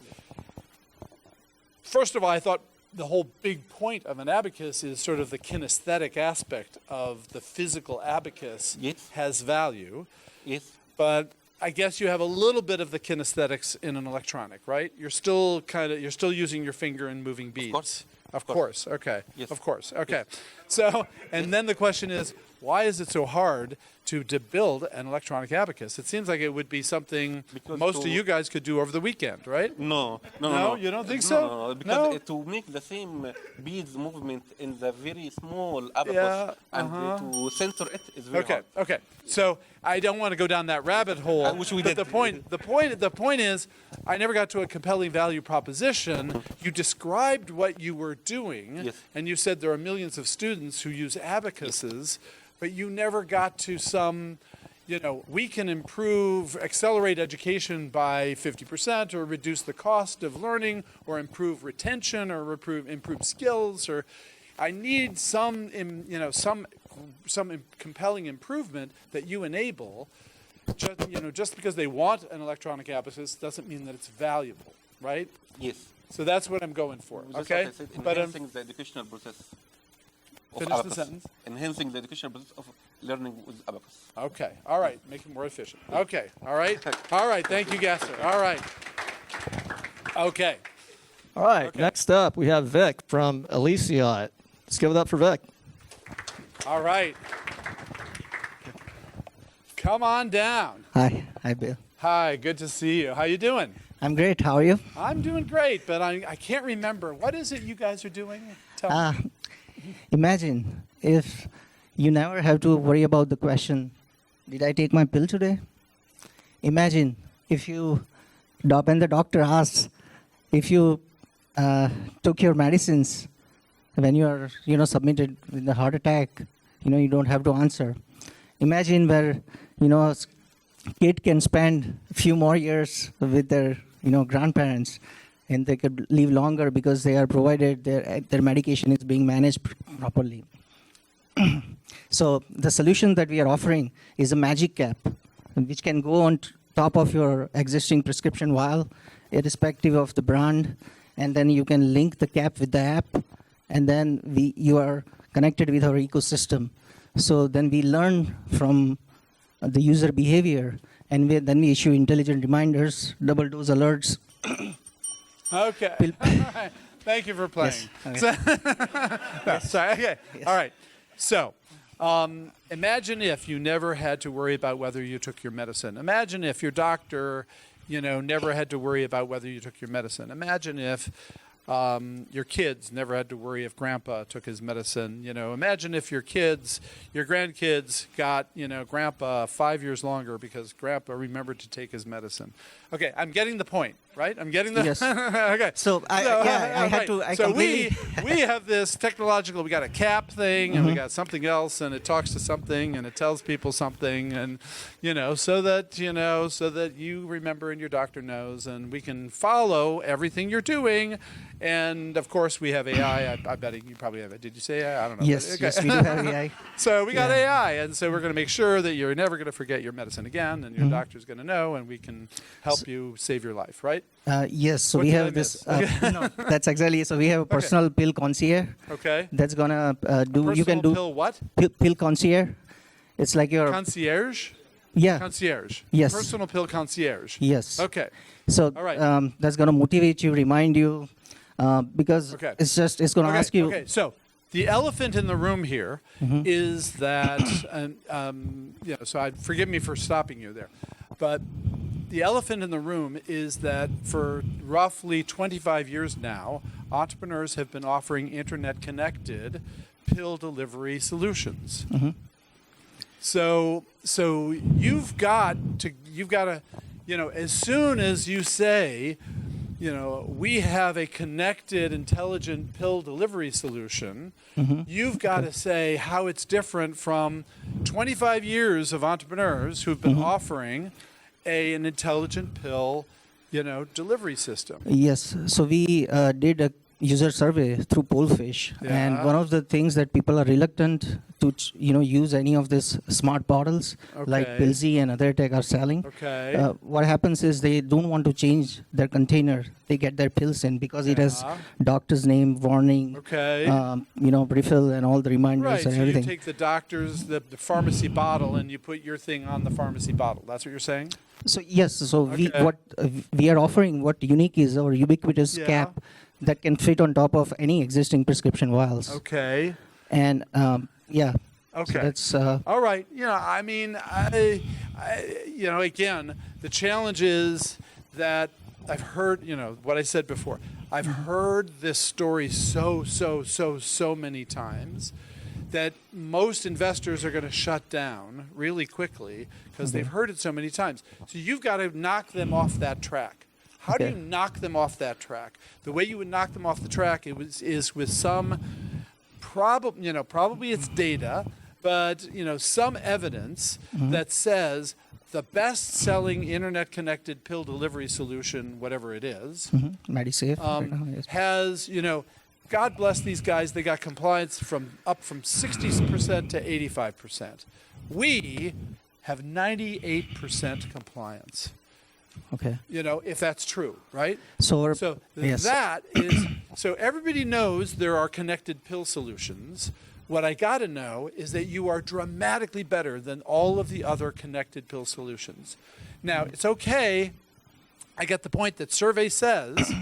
S7: First of all, I thought the whole big point of an abacus is sort of the kinesthetic aspect of the physical abacus
S9: Yes.
S7: has value,
S9: Yes.
S7: but I guess you have a little bit of the kinesthetics in an electronic, right? You're still using your finger and moving beads.
S9: course.
S7: Of course, okay.
S9: Yes.
S7: Of course, okay. So, and then the question is, why is it so hard to build an electronic abacus? It seems like it would be something
S9: Because
S7: most of
S9: to-
S7: you guys could do over the weekend, right?
S9: No,
S7: You don't think
S9: No,
S7: so?
S9: no, because
S7: No?
S9: to make the same beads movement in the very small abacus
S7: Yeah,
S9: and to censor it is very
S7: Okay,
S9: hard.
S7: okay. So I don't want to go down that rabbit hole.
S9: I wish we
S7: but
S9: did.
S7: the point is, I never got to a compelling value proposition. You described what you were doing,
S9: Yes.
S7: and you said there are millions of students who use abacuses, but you never got to some, we can accelerate education by 50% or reduce the cost of learning or improve retention or improve skills or I need some compelling improvement that you enable. Just because they want an electronic abacus doesn't mean that it's valuable, right?
S9: Yes.
S7: So that's what I'm going for.
S9: That's
S7: Okay,
S9: what I said,
S7: but
S9: enhancing the educational process. Of
S7: Finish the
S9: abacus.
S7: sentence.
S9: Enhancing the educational process of learning with abacus.
S7: okay, all right, make it more efficient. Okay, all right. Thank you, Gasser. All right. Okay.
S1: All right, next up we have Vic from Elysiot. Let's give it up for Vic.
S7: All right. Come on down.
S10: Hi, Bill.
S7: Hi, good to see you. How you doing?
S10: I'm great. How are you?
S7: I'm doing great, but I can't remember. What is it you guys are doing? Tell me.
S10: Imagine if you never have to worry about the question, did I take my pill today? Imagine if when the doctor asks if you took your medicines when you are, submitted with a heart attack, you don't have to answer. Imagine where, kid can spend a few more years with their, grandparents, and they could live longer because they are provided their medication is being managed properly. So the solution that we are offering is a magic cap, which can go on top of your existing prescription vial, irrespective of the brand, and then you can link the cap with the app, and then you are connected with our ecosystem. So then we learn from the user behavior, and then we issue intelligent reminders, double dose alerts.
S7: Okay. Thank you for playing.
S10: Okay.
S7: Sorry. Okay.
S10: Yes.
S7: All right. So, imagine if you never had to worry about whether you took your medicine. Imagine if your doctor, never had to worry about whether you took your medicine. Imagine if your kids never had to worry if grandpa took his medicine. Imagine if your grandkids got, grandpa 5 years longer because grandpa remembered to take his medicine. Okay, I'm getting the point, right? I'm getting the
S10: Yes.
S7: okay.
S10: So I had
S7: right.
S10: to. I
S7: So
S10: completely.
S7: we have this technological. We got a cap thing, and we got something else, and it talks to something, and it tells people something, and so that you remember and your doctor knows, and we can follow everything you're doing. And of course, we have AI. I bet you probably have it. Did you say AI? I don't know.
S10: Yes,
S7: Okay.
S10: yes, we do have AI.
S7: So we got
S10: Yeah.
S7: AI, and so we're going to make sure that you're never going to forget your medicine again, and your doctor's going to know, and we can help you save your life, right?
S10: Yes, so
S7: What
S10: we
S7: did
S10: have
S7: I
S10: this.
S7: miss?
S10: No, that's exactly. So we have a personal pill concierge
S7: Okay.
S10: that's gonna do. You can
S7: Personal
S10: do
S7: pill what?
S10: pill concierge. It's like your
S7: Concierge?
S10: yeah.
S7: Concierge.
S10: Yes.
S7: Personal pill concierge.
S10: Yes.
S7: Okay.
S10: So
S7: All right.
S10: that's gonna motivate you, remind you, because
S7: Okay.
S10: it's gonna ask you.
S7: Okay. So the elephant in the room here is that, so forgive me for stopping you there, but the elephant in the room is that for roughly 25 years now, entrepreneurs have been offering internet-connected pill delivery solutions. So you've got to, as soon as you say, we have a connected, intelligent pill delivery solution, you've got to say how it's different from 25 years of entrepreneurs who've been offering an intelligent pill, delivery system.
S10: Yes. So we did a user survey through Pollfish, and one of the things that people are reluctant to, use any of these smart bottles like
S7: Okay.
S10: Pilsy and other tech are selling.
S7: Okay.
S10: What happens is they don't want to change their container. They get their pills in because it has
S7: Yeah.
S10: doctor's name, warning,
S7: Okay.
S10: refill, and all the reminders
S7: Right,
S10: and
S7: so
S10: everything.
S7: you take the doctor's, the pharmacy bottle, and you put your thing on the pharmacy bottle. That's what you're saying?
S10: So yes, so
S7: Okay.
S10: we are offering what unique is our ubiquitous
S7: Yeah.
S10: cap that can fit on top of any existing prescription vials.
S7: Okay.
S10: And yeah.
S7: Okay.
S10: So that's
S7: All right. Again, the challenge is that I've heard, what I said before. I've heard this story so many times that most investors are going to shut down really quickly because they've heard it so many times. So you've got to knock them off that track. How do
S10: Okay.
S7: you knock them off that track? The way you would knock them off the track is with some probably it's data, but some evidence that says the best-selling internet-connected pill delivery solution, whatever it is,
S10: MediSafe. right now, yes.
S7: has God bless these guys, they got compliance up from 60% to 85%. We have 98% compliance.
S10: Okay.
S7: If that's true, right?
S10: So,
S7: So
S10: yes.
S7: that is, so everybody knows there are connected pill solutions. What I got to know is that you are dramatically better than all of the other connected pill solutions. Now, it's okay. I get the point that survey says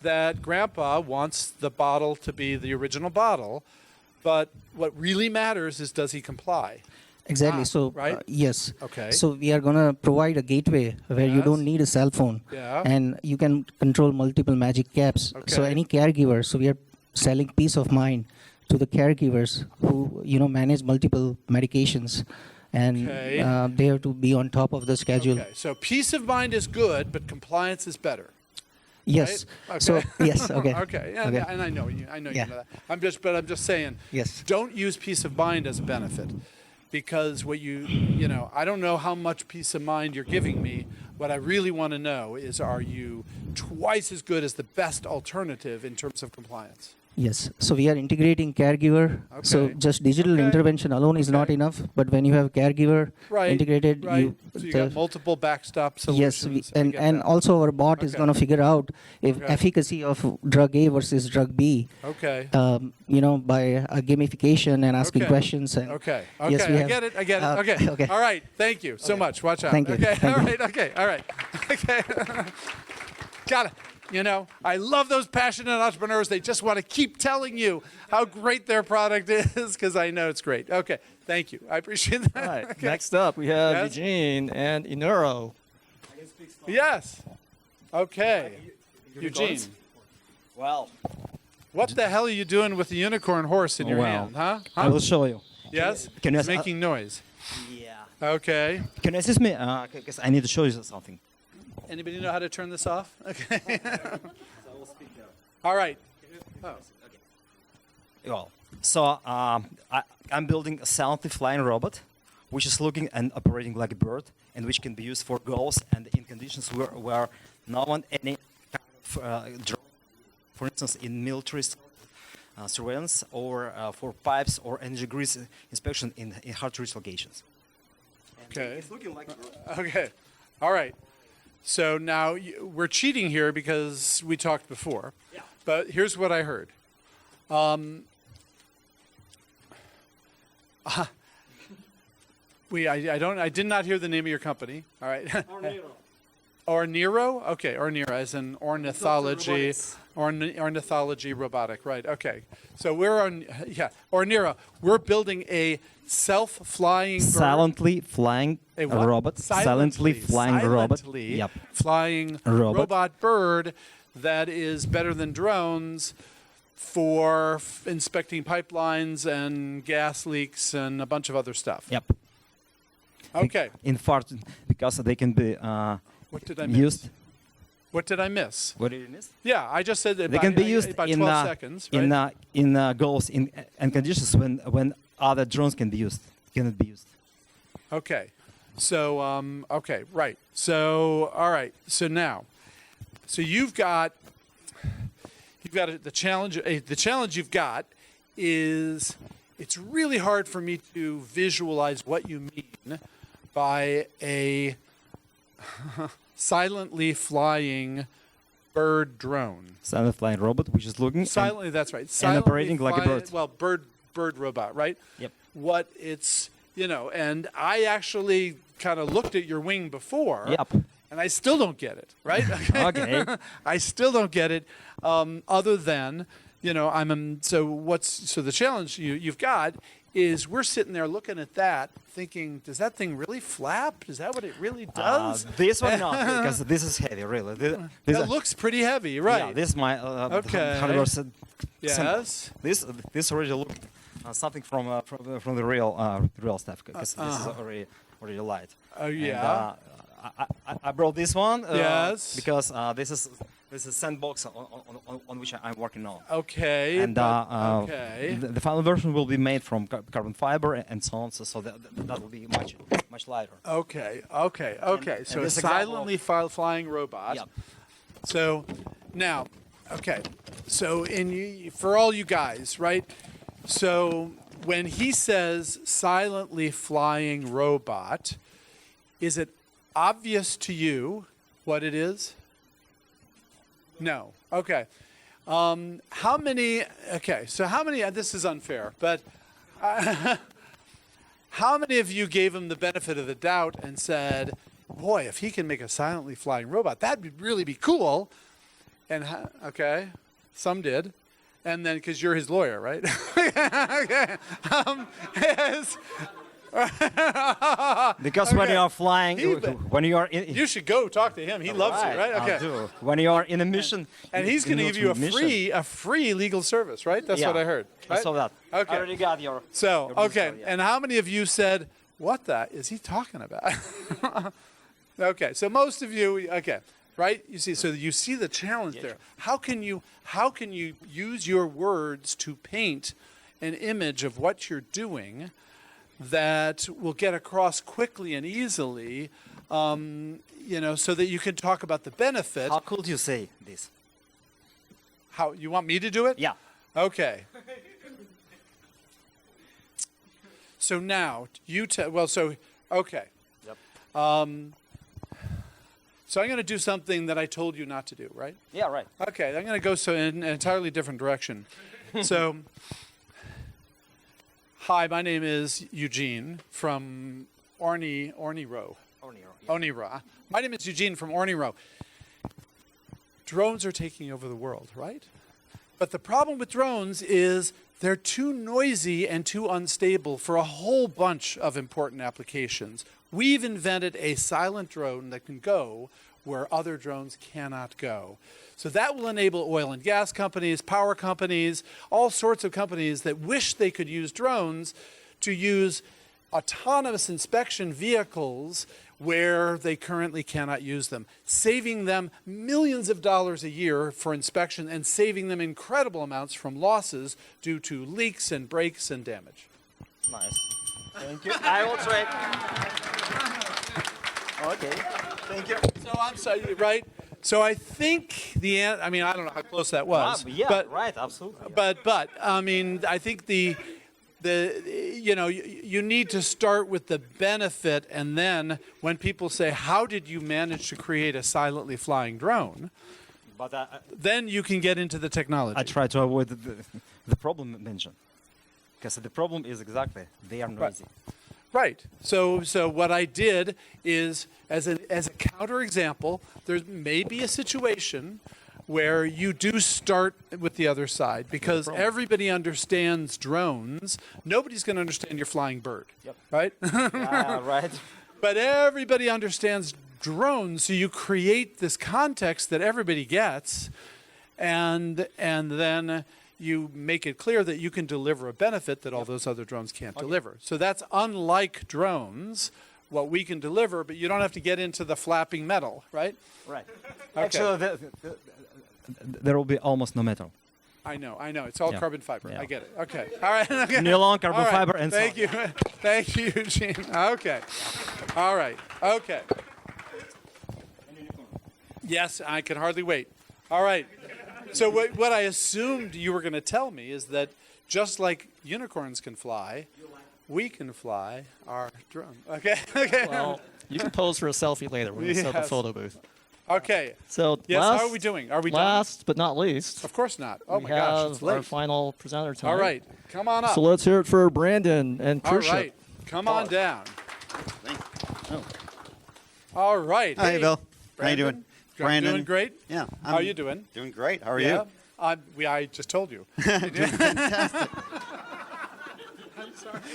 S7: that Grandpa wants the bottle to be the original bottle, but what really matters is does he comply?
S10: Exactly. So
S7: right?
S10: yes.
S7: Okay.
S10: So we are gonna provide a gateway where you
S7: Yes.
S10: don't need a cell phone,
S7: Yeah.
S10: and you can control multiple magic caps. So
S7: Okay.
S10: any caregiver. So we are selling peace of mind to the caregivers who manage multiple medications, and
S7: Okay.
S10: they have to be on top of the schedule.
S7: Okay, so peace of mind is good, but compliance is better.
S10: Yes.
S7: Right?
S10: So
S7: Okay.
S10: yes. Okay.
S7: Okay,
S10: Okay.
S7: and I know you. I know
S10: Yeah.
S7: you know that. I'm just saying.
S10: Yes.
S7: Don't use peace of mind as a benefit, because what I don't know how much peace of mind you're giving me. What I really want to know is, are you twice as good as the best alternative in terms of compliance?
S10: Yes. So we are integrating caregiver. So
S7: Okay.
S10: just digital
S7: Okay.
S10: intervention alone is not
S7: Okay.
S10: enough. But when you have caregiver
S7: Right.
S10: integrated,
S7: Right. So you got
S10: the-
S7: multiple backstop
S10: yes,
S7: solutions. I
S10: and
S7: get that.
S10: also our bot is
S7: Okay.
S10: going to figure out if
S7: Okay.
S10: efficacy of drug A versus drug B.
S7: Okay.
S10: By gamification and asking
S7: Okay.
S10: questions. And
S7: Okay.
S10: Yes,
S7: Okay.
S10: we
S7: I
S10: have-
S7: get it. I get it.
S10: uh,
S7: Okay.
S10: okay.
S7: All right. Thank you so much. Watch out.
S10: Thank you.
S7: Okay.
S10: Thank
S7: All
S10: you.
S7: right. Okay. All right. Okay. Got it. I love those passionate entrepreneurs. They just want to keep telling you how great their product is because I know it's great. Okay. Thank you. I appreciate that.
S1: All right.
S7: Okay.
S1: Next up, we have
S7: Yes?
S1: Eugene and Inuro.
S7: Yes. Okay. Eugene,
S11: Well,
S7: what the hell are you doing with the unicorn horse in your
S11: Well,
S7: hand? Huh?
S11: I will show you.
S7: Yes.
S11: Can you
S7: It's making noise.
S11: Yeah.
S7: Okay.
S11: Can you assist me? Because I need to show you something.
S7: Anybody know how to turn this off? Okay. All right. Oh.
S11: Well, so I'm building a silently flying robot, which is looking and operating like a bird, and which can be used for goals and in conditions where no one any kind of drone, for instance, in military surveillance or for pipes or energy grid inspection in hard-to-reach locations. And
S7: Okay.
S11: It's looking like a bird.
S7: Okay. All right. So now we're cheating here because we talked before.
S11: Yeah.
S7: But here's what I heard. I did not hear the name of your company. All right. Orniro? Okay, Orniro as in ornithology. Ornithology robotic, right. Okay. So we're on, Orniro. We're building a self-flying bird.
S11: Silently flying
S7: A what?
S11: robot. Silently flying robot.
S7: Silently
S11: Yep.
S7: flying
S11: Robot.
S7: bird that is better than drones for inspecting pipelines and gas leaks and a bunch of other stuff.
S11: Yep.
S7: Okay.
S11: In part, because they can be
S7: What did I miss?
S11: used.
S7: What did I miss?
S11: What did you miss?
S7: Yeah, I just said that
S11: They can be used
S7: about
S11: in
S7: 12 seconds, right?
S11: in goals and conditions when other drones can be used. Cannot be used.
S7: Okay. So, okay, right. So, all right. So now, so you've got the challenge. The challenge you've got is it's really hard for me to visualize what you mean by a silently flying bird drone.
S11: Silent flying robot, which is looking
S7: Silently, that's right.
S11: and
S7: Silently
S11: operating like a bird.
S7: Well, bird robot, right?
S11: Yep.
S7: What it's, and I actually kind of looked at your wing before.
S11: Yep.
S7: And I still don't get it, right?
S11: Okay.
S7: I still don't get it. Other than, so the challenge you've got is we're sitting there looking at that, thinking, does that thing really flap? Is that what it really does?
S11: This one not, because this is heavy, really.
S7: It looks pretty heavy, right?
S11: Yeah, this my
S7: Okay.
S11: 100%.
S7: Yes.
S11: This already look something from the real stuff, because this is already light.
S7: Oh yeah.
S11: And, I brought this one.
S7: Yes.
S11: Because this is sandbox on which I'm working on.
S7: Okay.
S11: And
S7: okay.
S11: the final version will be made from carbon fiber and so on. So that will be much lighter.
S7: Okay. So a
S11: this
S7: silently flying robot.
S11: Yeah.
S7: So now, okay. So for all you guys, right? So when he says silently flying robot, is it obvious to you what it is? No. Okay. How many? Okay. So how many? This is unfair, but how many of you gave him the benefit of the doubt and said, "Boy, if he can make a silently flying robot, that'd really be cool"? And okay, some did. And then, because you're his lawyer, right? Okay. Yes.
S11: Because when
S7: Okay.
S11: you are flying, when you are in,
S7: You should go talk to him. He loves you, right? Okay.
S11: I'll do. When you are in a mission,
S7: And he's going to give you a free legal service, right? That's what I heard.
S11: I
S7: Right?
S11: saw that.
S7: Okay.
S11: I already got your.
S7: So,
S11: your
S7: okay.
S11: visa, yeah.
S7: And how many of you said, "What the is he talking about?" Okay. So most of you, okay, right? You see, so you see the challenge there. How can you use your words to paint an image of what you're doing that will get across quickly and easily, so that you can talk about the benefit?
S11: How could you say this?
S7: How you want me to do it?
S11: Yeah.
S7: Okay. So now you okay.
S11: Yep.
S7: So I'm going to do something that I told you not to do, right?
S11: Yeah. Right.
S7: Okay, I'm going to go in an entirely different direction. So, hi, my name is Eugene from Orniro. Orniro. My name is Eugene from Orniro. Drones are taking over the world, right? But the problem with drones is they're too noisy and too unstable for a whole bunch of important applications. We've invented a silent drone that can go where other drones cannot go. So that will enable oil and gas companies, power companies, all sorts of companies that wish they could use drones to use autonomous inspection vehicles where they currently cannot use them, saving them millions of dollars a year for inspection and saving them incredible amounts from losses due to leaks and breaks and damage.
S11: Nice. Thank you. I will try. Okay. Thank you.
S7: So I'm sorry, right? So I think I don't know how close that was.
S11: Yeah.
S7: but,
S11: Right. Absolutely.
S7: But I mean, I think you need to start with the benefit, and then when people say, "How did you manage to create a silently flying drone?"
S11: But
S7: then you can get into the technology.
S11: I try to avoid the problem mentioned, because the problem is exactly they are noisy.
S7: Right. So what I did is, as a counterexample, there may be a situation where you do start with the other side, because everybody understands drones. Nobody's going to understand your flying bird.
S11: Yep.
S7: Right?
S11: Yeah, right.
S7: But everybody understands drones, so you create this context that everybody gets, and then you make it clear that you can deliver a benefit that all those other drones can't deliver. So that's unlike drones, what we can deliver, but you don't have to get into the flapping metal, right?
S11: Right.
S7: Okay.
S11: Actually, there will be almost no metal.
S7: I know. It's all
S11: Yeah.
S7: carbon fiber.
S11: Yeah.
S7: I get it. Okay. All right. Okay.
S11: Nylon, carbon
S7: All right.
S11: fiber, and
S7: thank you. Thank you, Eugene. Okay. All right. Okay. Yes, I can hardly wait. All right. So what I assumed you were going to tell me is that just like unicorns can fly, we can fly our drone. Okay. Okay.
S1: Well, you can pose for a selfie later. We're going to set up a
S7: Yes.
S1: photo booth.
S7: Okay.
S1: So
S7: Yes.
S1: last,
S7: How are we doing? Are we done?
S1: last but not least,
S7: Of course not. Oh
S1: we
S7: my gosh,
S1: have
S7: it's
S1: our
S7: late.
S1: final presenter tonight.
S7: All right. Come on up.
S1: So let's hear it for Brandon and
S7: All
S1: cruise ship.
S7: right. Come on down. All right.
S12: Hi,
S7: Hey,
S12: Bill. How you
S7: Brandon?
S12: doing? Brandon.
S7: Doing great.
S12: Yeah.
S7: How are you doing?
S12: Doing great. How are
S7: Yeah.
S12: you?
S7: I just told you.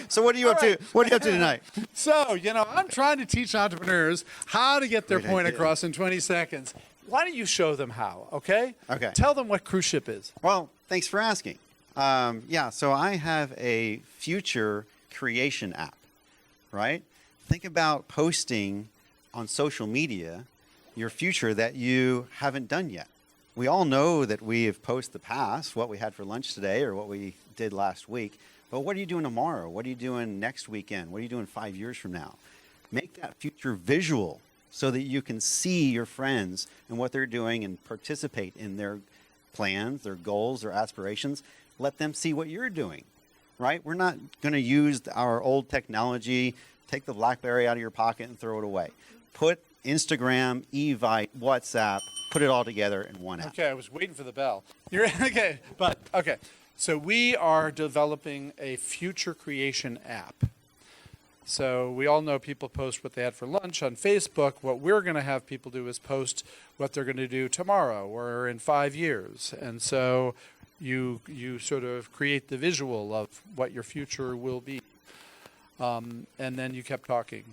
S12: So what are you up to? What are you up to tonight?
S7: So, I'm trying to teach entrepreneurs how to get their
S12: Great
S7: point
S12: idea.
S7: across in 20 seconds. Why don't you show them how, okay?
S12: Okay.
S7: Tell them what cruise ship is.
S12: Well, thanks for asking. Yeah, so I have a future creation app, right? Think about posting on social media your future that you haven't done yet. We all know that we have posted the past, what we had for lunch today or what we did last week. But what are you doing tomorrow? What are you doing next weekend? What are you doing 5 years from now? Make that future visual so that you can see your friends and what they're doing and participate in their plans, their goals, their aspirations. Let them see what you're doing, right? We're not going to use our old technology, take the BlackBerry out of your pocket and throw it away. Put Instagram, Evite, WhatsApp, put it all together in one app.
S7: Okay, I was waiting for the bell. You're okay, but okay. So we are developing a future creation app. So we all know people post what they had for lunch on Facebook. What we're going to have people do is post what they're going to do tomorrow or in 5 years. And so you sort of create the visual of what your future will be. And then you kept talking.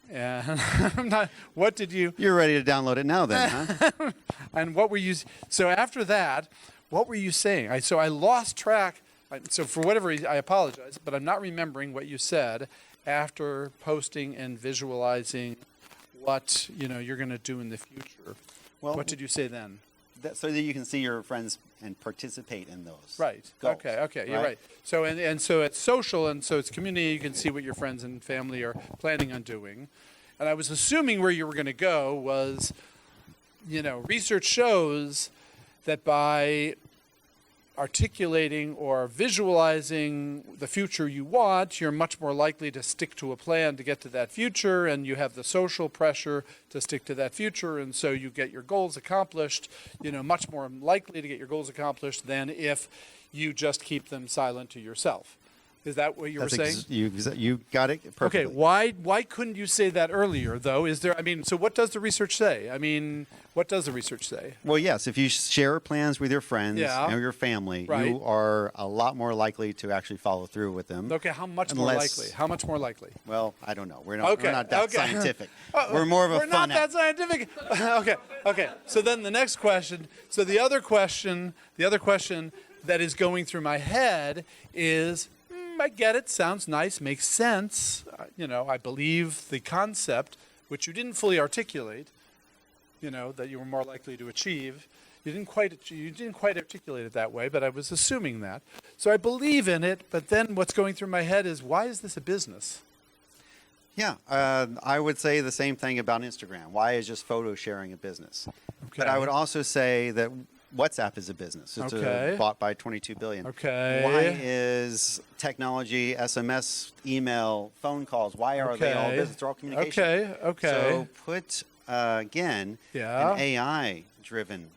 S7: And I'm not, what did you...
S12: You're ready to download it now then, huh?
S7: And what were you... So after that, what were you saying? So I lost track. So for whatever reason, I apologize, but I'm not remembering what you said after posting and visualizing what you're going to do in the future.
S12: Well,
S7: what did you say then?
S12: So that you can see your friends and participate in those.
S7: Right.
S12: goals,
S7: Okay. You're right. So and so it's social and so it's community. You can see what your friends and family are planning on doing. And I was assuming where you were going to go was, research shows that by articulating or visualizing the future you want, you're much more likely to stick to a plan to get to that future, and you have the social pressure to stick to that future, and so you get your goals accomplished, much more likely to get your goals accomplished than if you just keep them silent to yourself. Is that what you were saying?
S12: You got it perfectly.
S7: Okay, why couldn't you say that earlier, though? So what does the research say? What does the research say?
S12: Well, yes, if you share plans with your friends
S7: Yeah.
S12: and your family,
S7: Right.
S12: you are a lot more likely to actually follow through with them.
S7: Okay, how much more
S12: Unless-
S7: likely? How much more likely?
S12: Well, I don't know. We're not that
S7: okay.
S12: scientific. We're more of a
S7: We're
S12: fun
S7: not that
S12: app.
S7: scientific. Okay. So then the next question. So the other question that is going through my head is, I get it. Sounds nice. Makes sense. I believe the concept, which you didn't fully articulate. That you were more likely to achieve. You didn't quite articulate it that way, but I was assuming that. So I believe in it. But then what's going through my head is, why is this a business?
S12: Yeah, I would say the same thing about Instagram. Why is just photo sharing a business?
S7: Okay.
S12: But I would also say that WhatsApp is a business. It's
S7: Okay.
S12: bought by $22 billion.
S7: Okay.
S12: Why is technology, SMS, email, phone calls, why are they all
S7: Okay.
S12: business? They're all communication.
S7: Okay.
S12: So put, again,
S7: Yeah.
S12: an AI-driven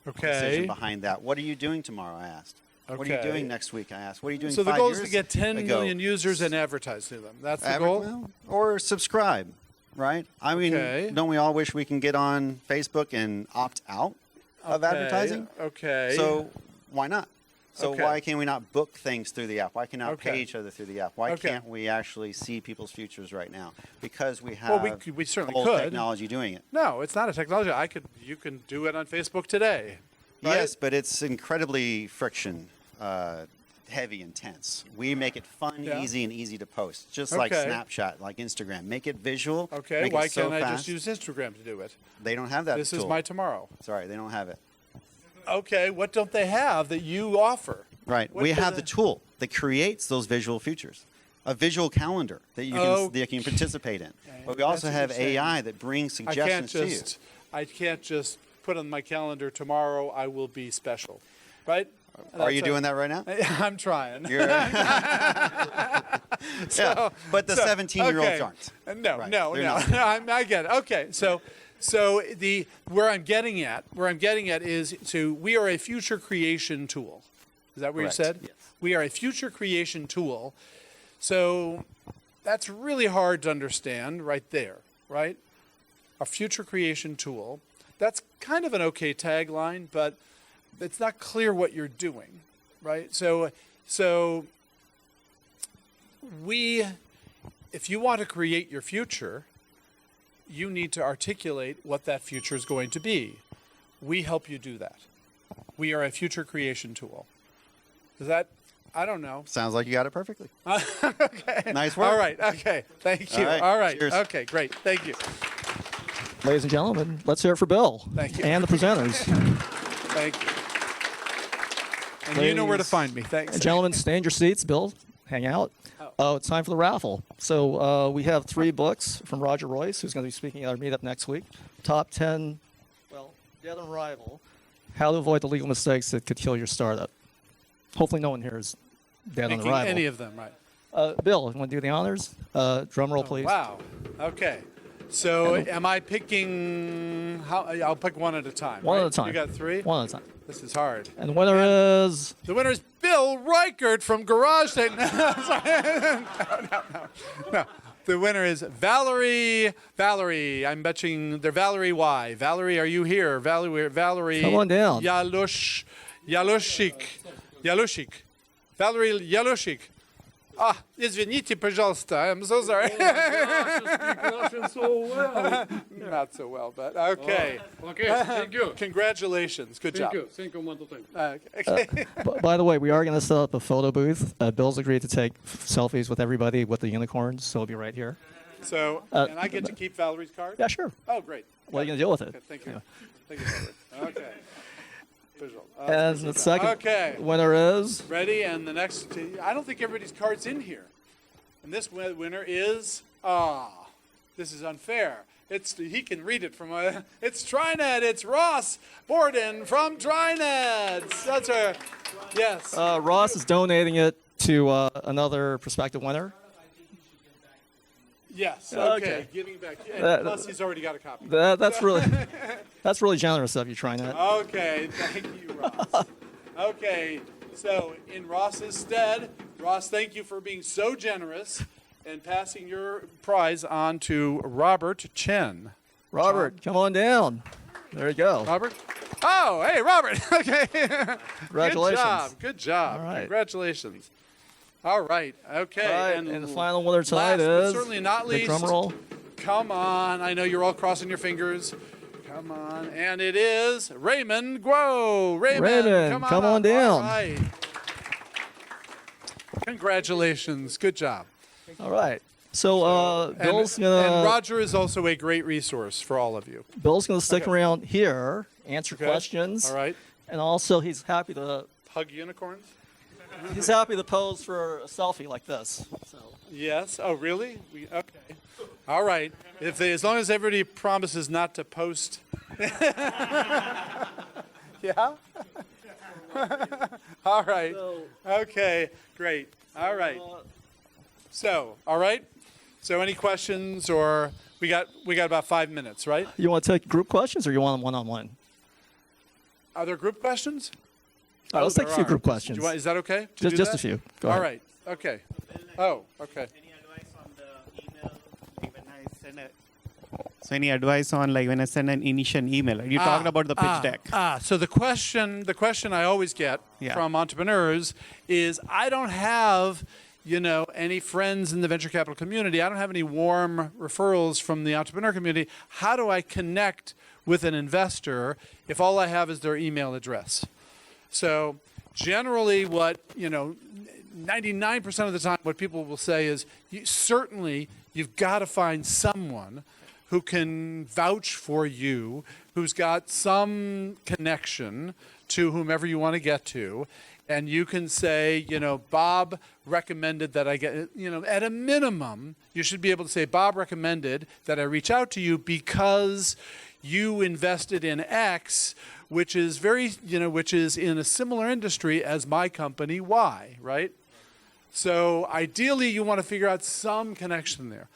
S7: Okay.
S12: decision behind that. What are you doing tomorrow, I asked. What are you
S7: Okay.
S12: doing next week, I asked. What are you doing
S7: So the
S12: 5
S7: goal
S12: years
S7: is to get 10
S12: ago?
S7: million users and advertise to them. That's the goal?
S12: Well, or subscribe, right? I mean,
S7: Okay.
S12: don't we all wish we can get on Facebook and opt out of advertising?
S7: Okay.
S12: So why not? So
S7: Okay.
S12: why can we not book things through the app? Why can we not
S7: Okay.
S12: pay each other through the app? Why
S7: Okay.
S12: can't we actually see people's futures right now? Because we have
S7: Well, we certainly
S12: old
S7: could.
S12: technology doing it.
S7: No, it's not a technology. You can do it on Facebook today. Right?
S12: Yes, but it's incredibly friction heavy, intense. We make it fun,
S7: Yeah.
S12: easy, and easy to post. Just like
S7: Okay.
S12: Snapchat, like Instagram. Make it visual.
S7: Okay,
S12: make
S7: why
S12: it so
S7: can't I
S12: fast.
S7: just use Instagram to do it?
S12: They don't have that
S7: This
S12: tool.
S7: is my tomorrow.
S12: Sorry, they don't have it.
S7: Okay, what don't they have that you offer?
S12: Right.
S7: What
S12: We
S7: do
S12: have
S7: they-
S12: the tool that creates those visual features. A visual calendar that you can, that you can participate in. But we also
S7: That's
S12: have
S7: what you're saying.
S12: AI that brings suggestions to you.
S7: I can't just put on my calendar tomorrow I will be special, right?
S12: Are you doing that right now?
S7: I'm trying.
S12: Yeah, but the 17-year-olds aren't.
S7: No,
S12: Right,
S7: no,
S12: they're
S7: no.
S12: not.
S7: I get it. Okay, so where I'm getting at is we are a future creation tool. Is that what
S12: Correct,
S7: you said?
S12: yes.
S7: We are a future creation tool. So that's really hard to understand right there, right? A future creation tool. That's kind of an okay tagline, but it's not clear what you're doing, right? So if you want to create your future, you need to articulate what that future is going to be. We help you do that. We are a future creation tool. Is that, I don't know.
S12: Sounds like you got it perfectly.
S7: Okay.
S12: Nice work.
S7: All right. Okay. Thank you.
S12: All right.
S7: All right.
S12: Cheers.
S7: Okay. Great. Thank you.
S1: Ladies and gentlemen, let's hear it for Bill.
S7: Thank you.
S1: And the presenters.
S7: Thank you. And you know where to
S1: Ladies
S7: find me. Thanks.
S1: and gentlemen, stay in your seats. Bill, hang out. Oh, it's time for the raffle. So we have 3 books from Roger Royce, who's going to be speaking at our meetup next week. Top 10, well, dead on arrival, how to avoid the legal mistakes that could kill your startup. Hopefully no one here is dead on
S7: Making
S1: arrival.
S7: any of them, right?
S1: Bill, you want to do the honors? Drum roll, please.
S7: Wow. Okay. So am I picking, I'll pick one at a time.
S1: One
S7: right?
S1: at a time.
S7: You got 3?
S1: One at a time.
S7: This is hard.
S1: And the winner is...
S7: The winner is Bill Reichert from Garage Sale. No, sorry. No. The winner is Valerie. I'm betting they're Valerie Y. Valerie, are you here? Valerie.
S1: Come on down.
S7: Yalushik. Valerie Yalushik. Извините, пожалуйста. I'm so sorry. Not so well, but okay.
S13: Okay, thank you.
S7: Congratulations. Good job.
S13: Thank you one more time.
S7: Okay.
S1: By the way, we are going to set up a photo booth. Bill's agreed to take selfies with everybody with the unicorns, so he'll be right here.
S7: So, and I get to keep Valerie's card?
S1: Yeah, sure.
S7: Oh, great.
S1: What are you going to deal with it?
S7: Okay, thank you.
S1: Yeah.
S7: Thank you, Valerie. Okay. Visual.
S1: And the second
S7: Okay.
S1: winner is...
S7: Ready? And the next, I don't think everybody's card's in here. And this winner is, this is unfair. He can read it from it's Trinet. It's Ross Borden from Trinet. That's her. Yes.
S1: Ross is donating it to another prospective winner.
S7: Yes.
S1: Okay.
S7: Okay. Giving back. And plus, he's already got a copy.
S1: That's really generous of you, trying that.
S7: Okay. Thank you, Ross. Okay. So, in Ross's stead, Ross, thank you for being so generous and passing your prize on to Robert Chen.
S1: Robert, come on down. There you go.
S7: Robert? Oh, hey, Robert. Okay.
S1: Congratulations.
S7: Good job. Good job.
S1: All right.
S7: Congratulations. All right. Okay.
S1: All right, and the final winner tonight
S7: last, but
S1: is...
S7: certainly not
S1: the
S7: least.
S1: drum roll.
S7: Come on. I know you're all crossing your fingers. Come on. And it is Raymond Guo.
S1: Raymond, come on
S7: up.
S1: down.
S7: All right. Congratulations. Good job.
S1: All right. So Bill's
S7: and
S1: gonna...
S7: Roger is also a great resource for all of you.
S1: Bill's gonna stick
S7: Okay.
S1: around here, answer
S7: Okay.
S1: questions.
S7: All right.
S1: And also, he's happy to...
S7: Hug unicorns?
S1: He's happy to pose for a selfie like this. So.
S7: Yes. Oh, really? Okay. All right. As long as everybody promises not to post. Yeah. All right. Okay. Great. All right. So, all right. So, any questions, or we got about 5 minutes, right?
S1: You want to take group questions, or you want them one-on-one?
S7: Are there group questions?
S1: All right, let's take a
S7: there
S1: few
S7: are.
S1: grout questions.
S7: Is that okay? to do
S1: Just a
S7: that?
S1: few. Go
S7: All
S1: ahead.
S7: right. Okay. Oh, okay.
S14: So any advice on like when I send an initial email? You talked about the pitch deck.
S7: So the question I always get
S14: Yeah.
S7: from entrepreneurs is, I don't have, any friends in the venture capital community. I don't have any warm referrals from the entrepreneur community. How do I connect with an investor if all I have is their email address? So generally what, 99% of the time what people will say is, certainly you've got to find someone who can vouch for you, who's got some connection to whomever you want to get to. And you can say, Bob recommended that I get, at a minimum, you should be able to say, Bob recommended that I reach out to you because you invested in X, which is which is in a similar industry as my company Y, right? So ideally, you want to figure out some connection there.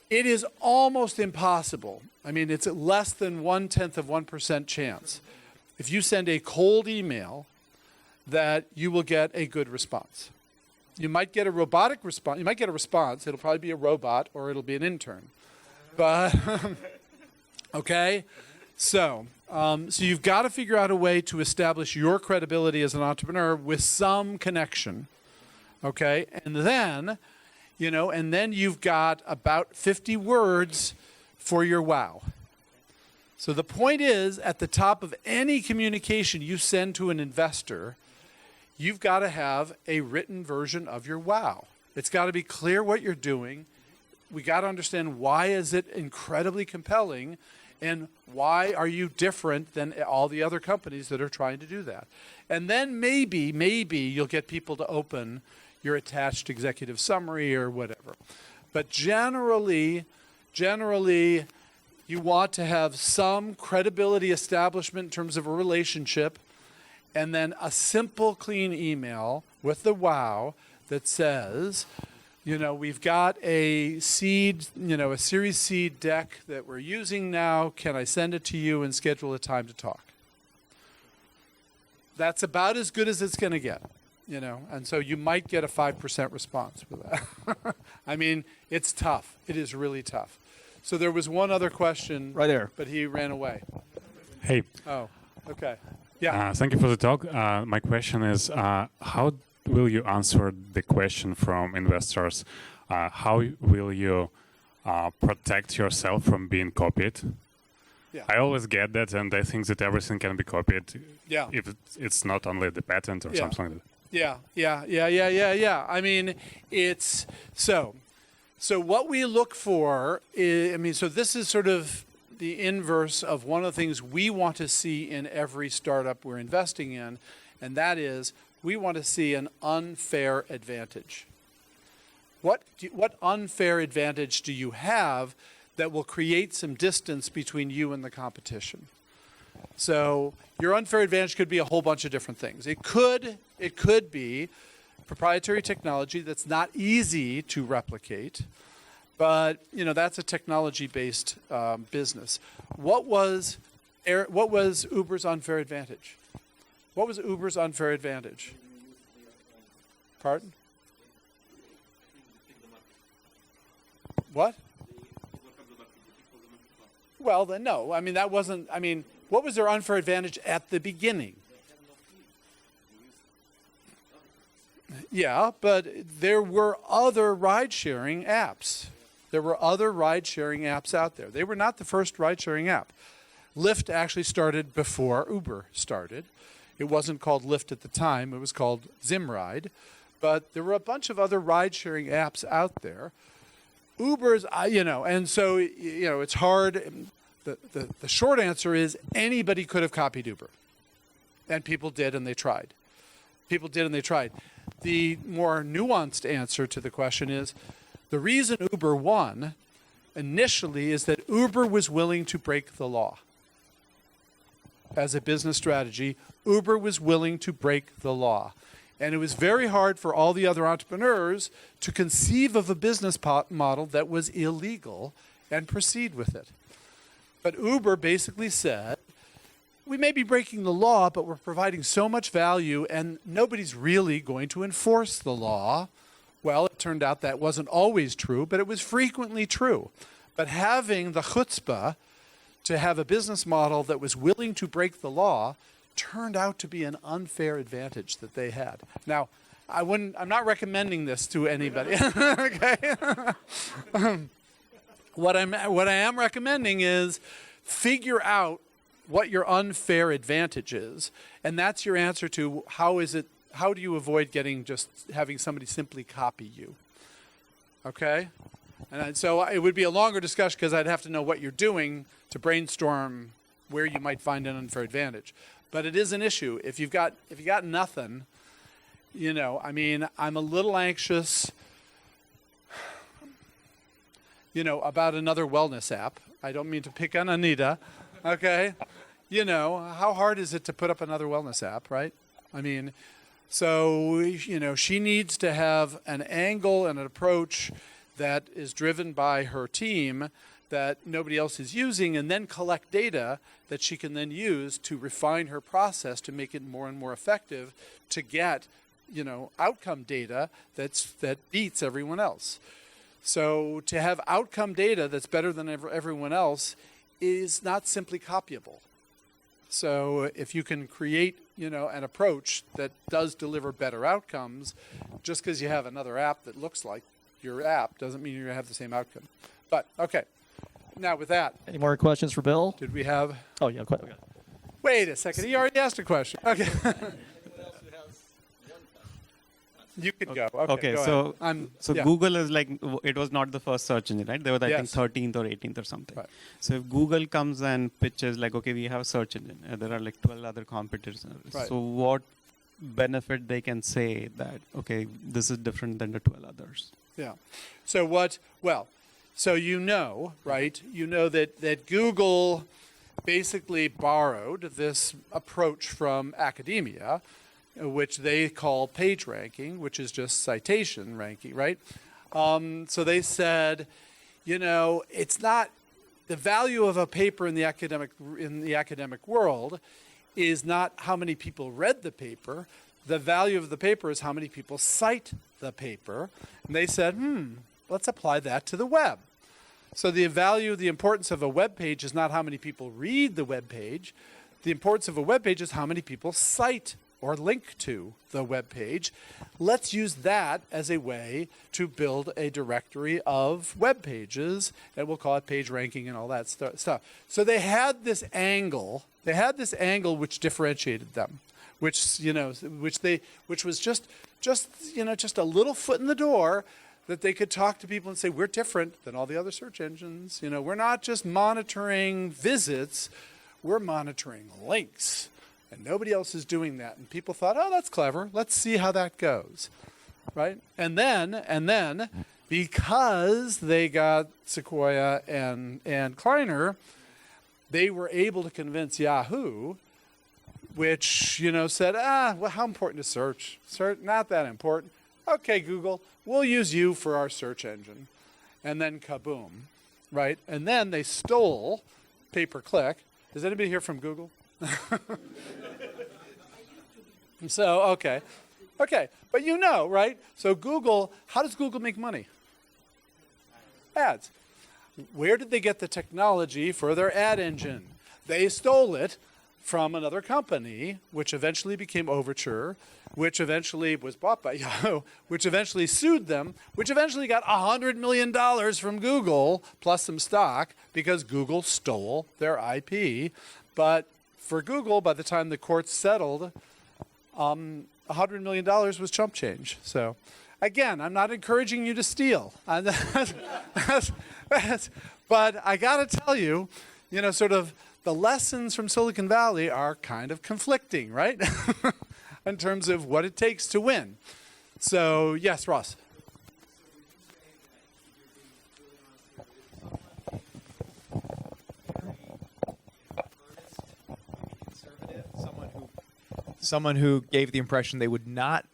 S7: It is almost impossible. I mean, it's at less than 0.1% chance. If you send a cold email, that you will get a good response. You might get a robotic response. You might get a response. It'll probably be a robot or it'll be an intern. But, okay? So you've got to figure out a way to establish your credibility as an entrepreneur with some connection. Okay? And then, you've got about 50 words for your wow. So the point is, at the top of any communication you send to an investor, you've got to have a written version of your wow. It's got to be clear what you're doing. We got to understand why is it incredibly compelling and why are you different than all the other companies that are trying to do that. And then maybe you'll get people to open your attached executive summary or whatever. But generally, you want to have some credibility establishment in terms of a relationship, and then a simple, clean email with the wow that says, we've got a seed, a Series Seed deck that we're using now. Can I send it to you and schedule a time to talk? That's about as good as it's going to get, and so you might get a 5% response for that. I mean, it's tough. It is really tough. So there was one other question.
S1: Right there.
S7: But he ran away.
S15: Hey.
S7: Oh, okay. Yeah.
S15: Thank you for the talk. My question is, how will you answer the question from investors? How will you protect yourself from being copied?
S7: Yeah.
S15: I always get that, and I think that everything can be copied if it's not only the patent or something like that.
S7: Yeah. I mean, it's so what we look for is, so this is sort of the inverse of one of the things we want to see in every startup we're investing in, and that is we want to see an unfair advantage. What unfair advantage do you have that will create some distance between you and the competition? So your unfair advantage could be a whole bunch of different things. It could be proprietary technology that's not easy to replicate. But that's a technology-based business. What was Uber's unfair advantage? What was Uber's unfair advantage? Pardon? What? Well, then no. I mean, that wasn't. I mean, what was their unfair advantage at the beginning? Yeah, but there were other ride-sharing apps. There were other ride-sharing apps out there. They were not the first ride-sharing app. Lyft actually started before Uber started. It wasn't called Lyft at the time. It was called Zimride. But there were a bunch of other ride-sharing apps out there. Uber's, and so, it's hard. The short answer is anybody could have copied Uber. And people did, and they tried. The more nuanced answer to the question is, the reason Uber won initially is that Uber was willing to break the law. As a business strategy, Uber was willing to break the law. And it was very hard for all the other entrepreneurs to conceive of a business model that was illegal and proceed with it. But Uber basically said, we may be breaking the law, but we're providing so much value and nobody's really going to enforce the law. Well, it turned out that wasn't always true, but it was frequently true. But having the chutzpah to have a business model that was willing to break the law turned out to be an unfair advantage that they had. Now, I'm not recommending this to anybody. Okay? What I am recommending is figure out what your unfair advantage is, and that's your answer to how do you avoid having somebody simply copy you? Okay? And so it would be a longer discussion because I'd have to know what you're doing to brainstorm where you might find an unfair advantage. But it is an issue. If you got nothing, I'm a little anxious, about another wellness app. I don't mean to pick on Anita, okay? How hard is it to put up another wellness app, right? So, she needs to have an angle and an approach that is driven by her team that nobody else is using, and then collect data that she can then use to refine her process to make it more and more effective to get, outcome data that beats everyone else. So to have outcome data that's better than everyone else is not simply copyable. So if you can create, an approach that does deliver better outcomes, just because you have another app that looks like your app doesn't mean you're going to have the same outcome. But, okay. Now with that.
S1: Any more questions for Bill?
S7: Did we have?
S1: Oh, yeah. Okay.
S7: Wait a second. He already asked a question. Okay. You could go. Okay, go ahead.
S14: So Google is it was not the first search engine, right? They were, I think, 13th or 18th or something.
S7: Right.
S14: So if Google comes and pitches okay, we have a search engine, there are 12 other competitors.
S7: Right.
S14: So what benefit they can say that, okay, this is different than the 12 others?
S7: Yeah. So right? That Google basically borrowed this approach from academia, which they call page ranking, which is just citation ranking, right? So they said, it's not the value of a paper in the academic world is not how many people read the paper. The value of the paper is how many people cite the paper. And they said, let's apply that to the web. So the importance of a web page is not how many people read the web page. The importance of a web page is how many people cite or link to the web page. Let's use that as a way to build a directory of web pages, and we'll call it page ranking and all that stuff. So they had this angle. Which differentiated them, which was just a little foot in the door that they could talk to people and say, we're different than all the other search engines. We're not just monitoring visits, we're monitoring links. And nobody else is doing that. And people thought, oh, that's clever. Let's see how that goes. Right? And then because they got Sequoia and Kleiner, they were able to convince Yahoo, which, said, well, how important is search? Search, not that important. Okay, Google, we'll use you for our search engine. And then kaboom, right? And then they stole pay-per-click. Is anybody here from Google? So, okay. But right? So Google, how does Google make money? Ads. Where did they get the technology for their ad engine? They stole it from another company, which eventually became Overture, which eventually was bought by Yahoo, which eventually sued them, which eventually got $100 million from Google, plus some stock, because Google stole their IP. But for Google, by the time the courts settled, $100 million was chump change. So, again, I'm not encouraging you to steal. But I got to tell you, sort of the lessons from Silicon Valley are kind of conflicting, right? In terms of what it takes to win. So, yes, Ross.
S2: Someone who gave the impression they would not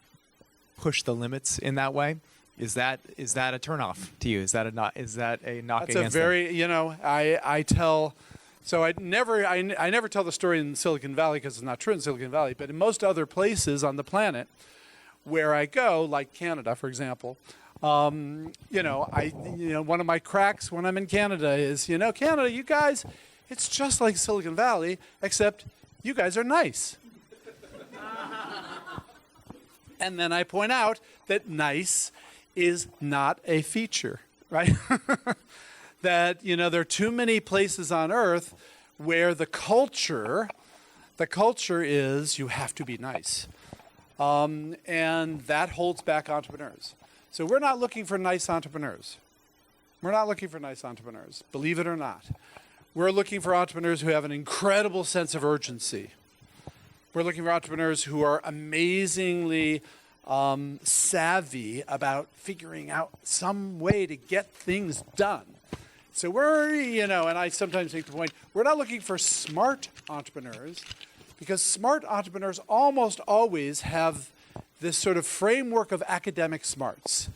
S2: push the limits in that way. Is that a turnoff to you? Is that a knock against them?
S7: That's a very, I tell. So I never tell the story in Silicon Valley because it's not true in Silicon Valley, but in most other places on the planet where I go, like Canada, for example, one of my cracks when I'm in Canada is, Canada, you guys, it's just like Silicon Valley, except you guys are nice. And then I point out that nice is not a feature, right? That, there are too many places on Earth where the culture is you have to be nice. And that holds back entrepreneurs. So we're not looking for nice entrepreneurs. We're not looking for nice entrepreneurs, believe it or not. We're looking for entrepreneurs who have an incredible sense of urgency. We're looking for entrepreneurs who are amazingly savvy about figuring out some way to get things done. So we're, and I sometimes make the point, we're not looking for smart entrepreneurs, because smart entrepreneurs almost always have this sort of framework of academic smarts,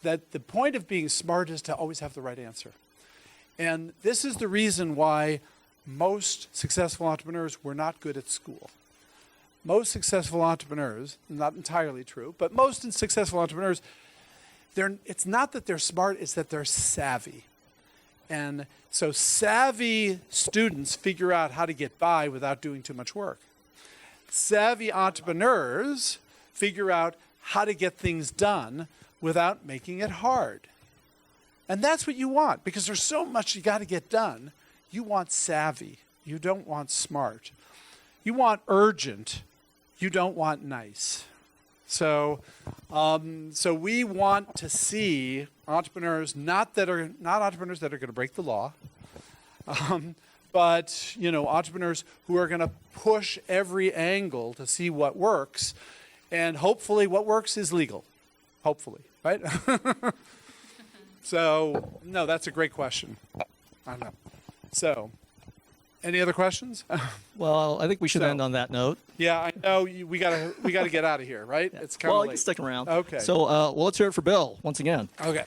S7: that the point of being smart is to always have the right answer. And this is the reason why most successful entrepreneurs were not good at school. Most successful entrepreneurs, not entirely true, but most successful entrepreneurs, it's not that they're smart, it's that they're savvy. And so savvy students figure out how to get by without doing too much work. Savvy entrepreneurs figure out how to get things done without making it hard. And that's what you want, because there's so much you got to get done. You want savvy. You don't want smart. You want urgent. You don't want nice. So we want to see entrepreneurs not entrepreneurs that are going to break the law, but entrepreneurs who are going to push every angle to see what works, and hopefully what works is legal. Hopefully, right? So no, that's a great question. I don't know. So, any other questions?
S1: Well, I think we should end on that note.
S7: Yeah, I know we gotta get out of here, right? It's kind of
S1: well,
S7: late.
S1: you can stick around.
S7: Okay.
S1: So, let's hear it for Bill once again.
S7: Okay.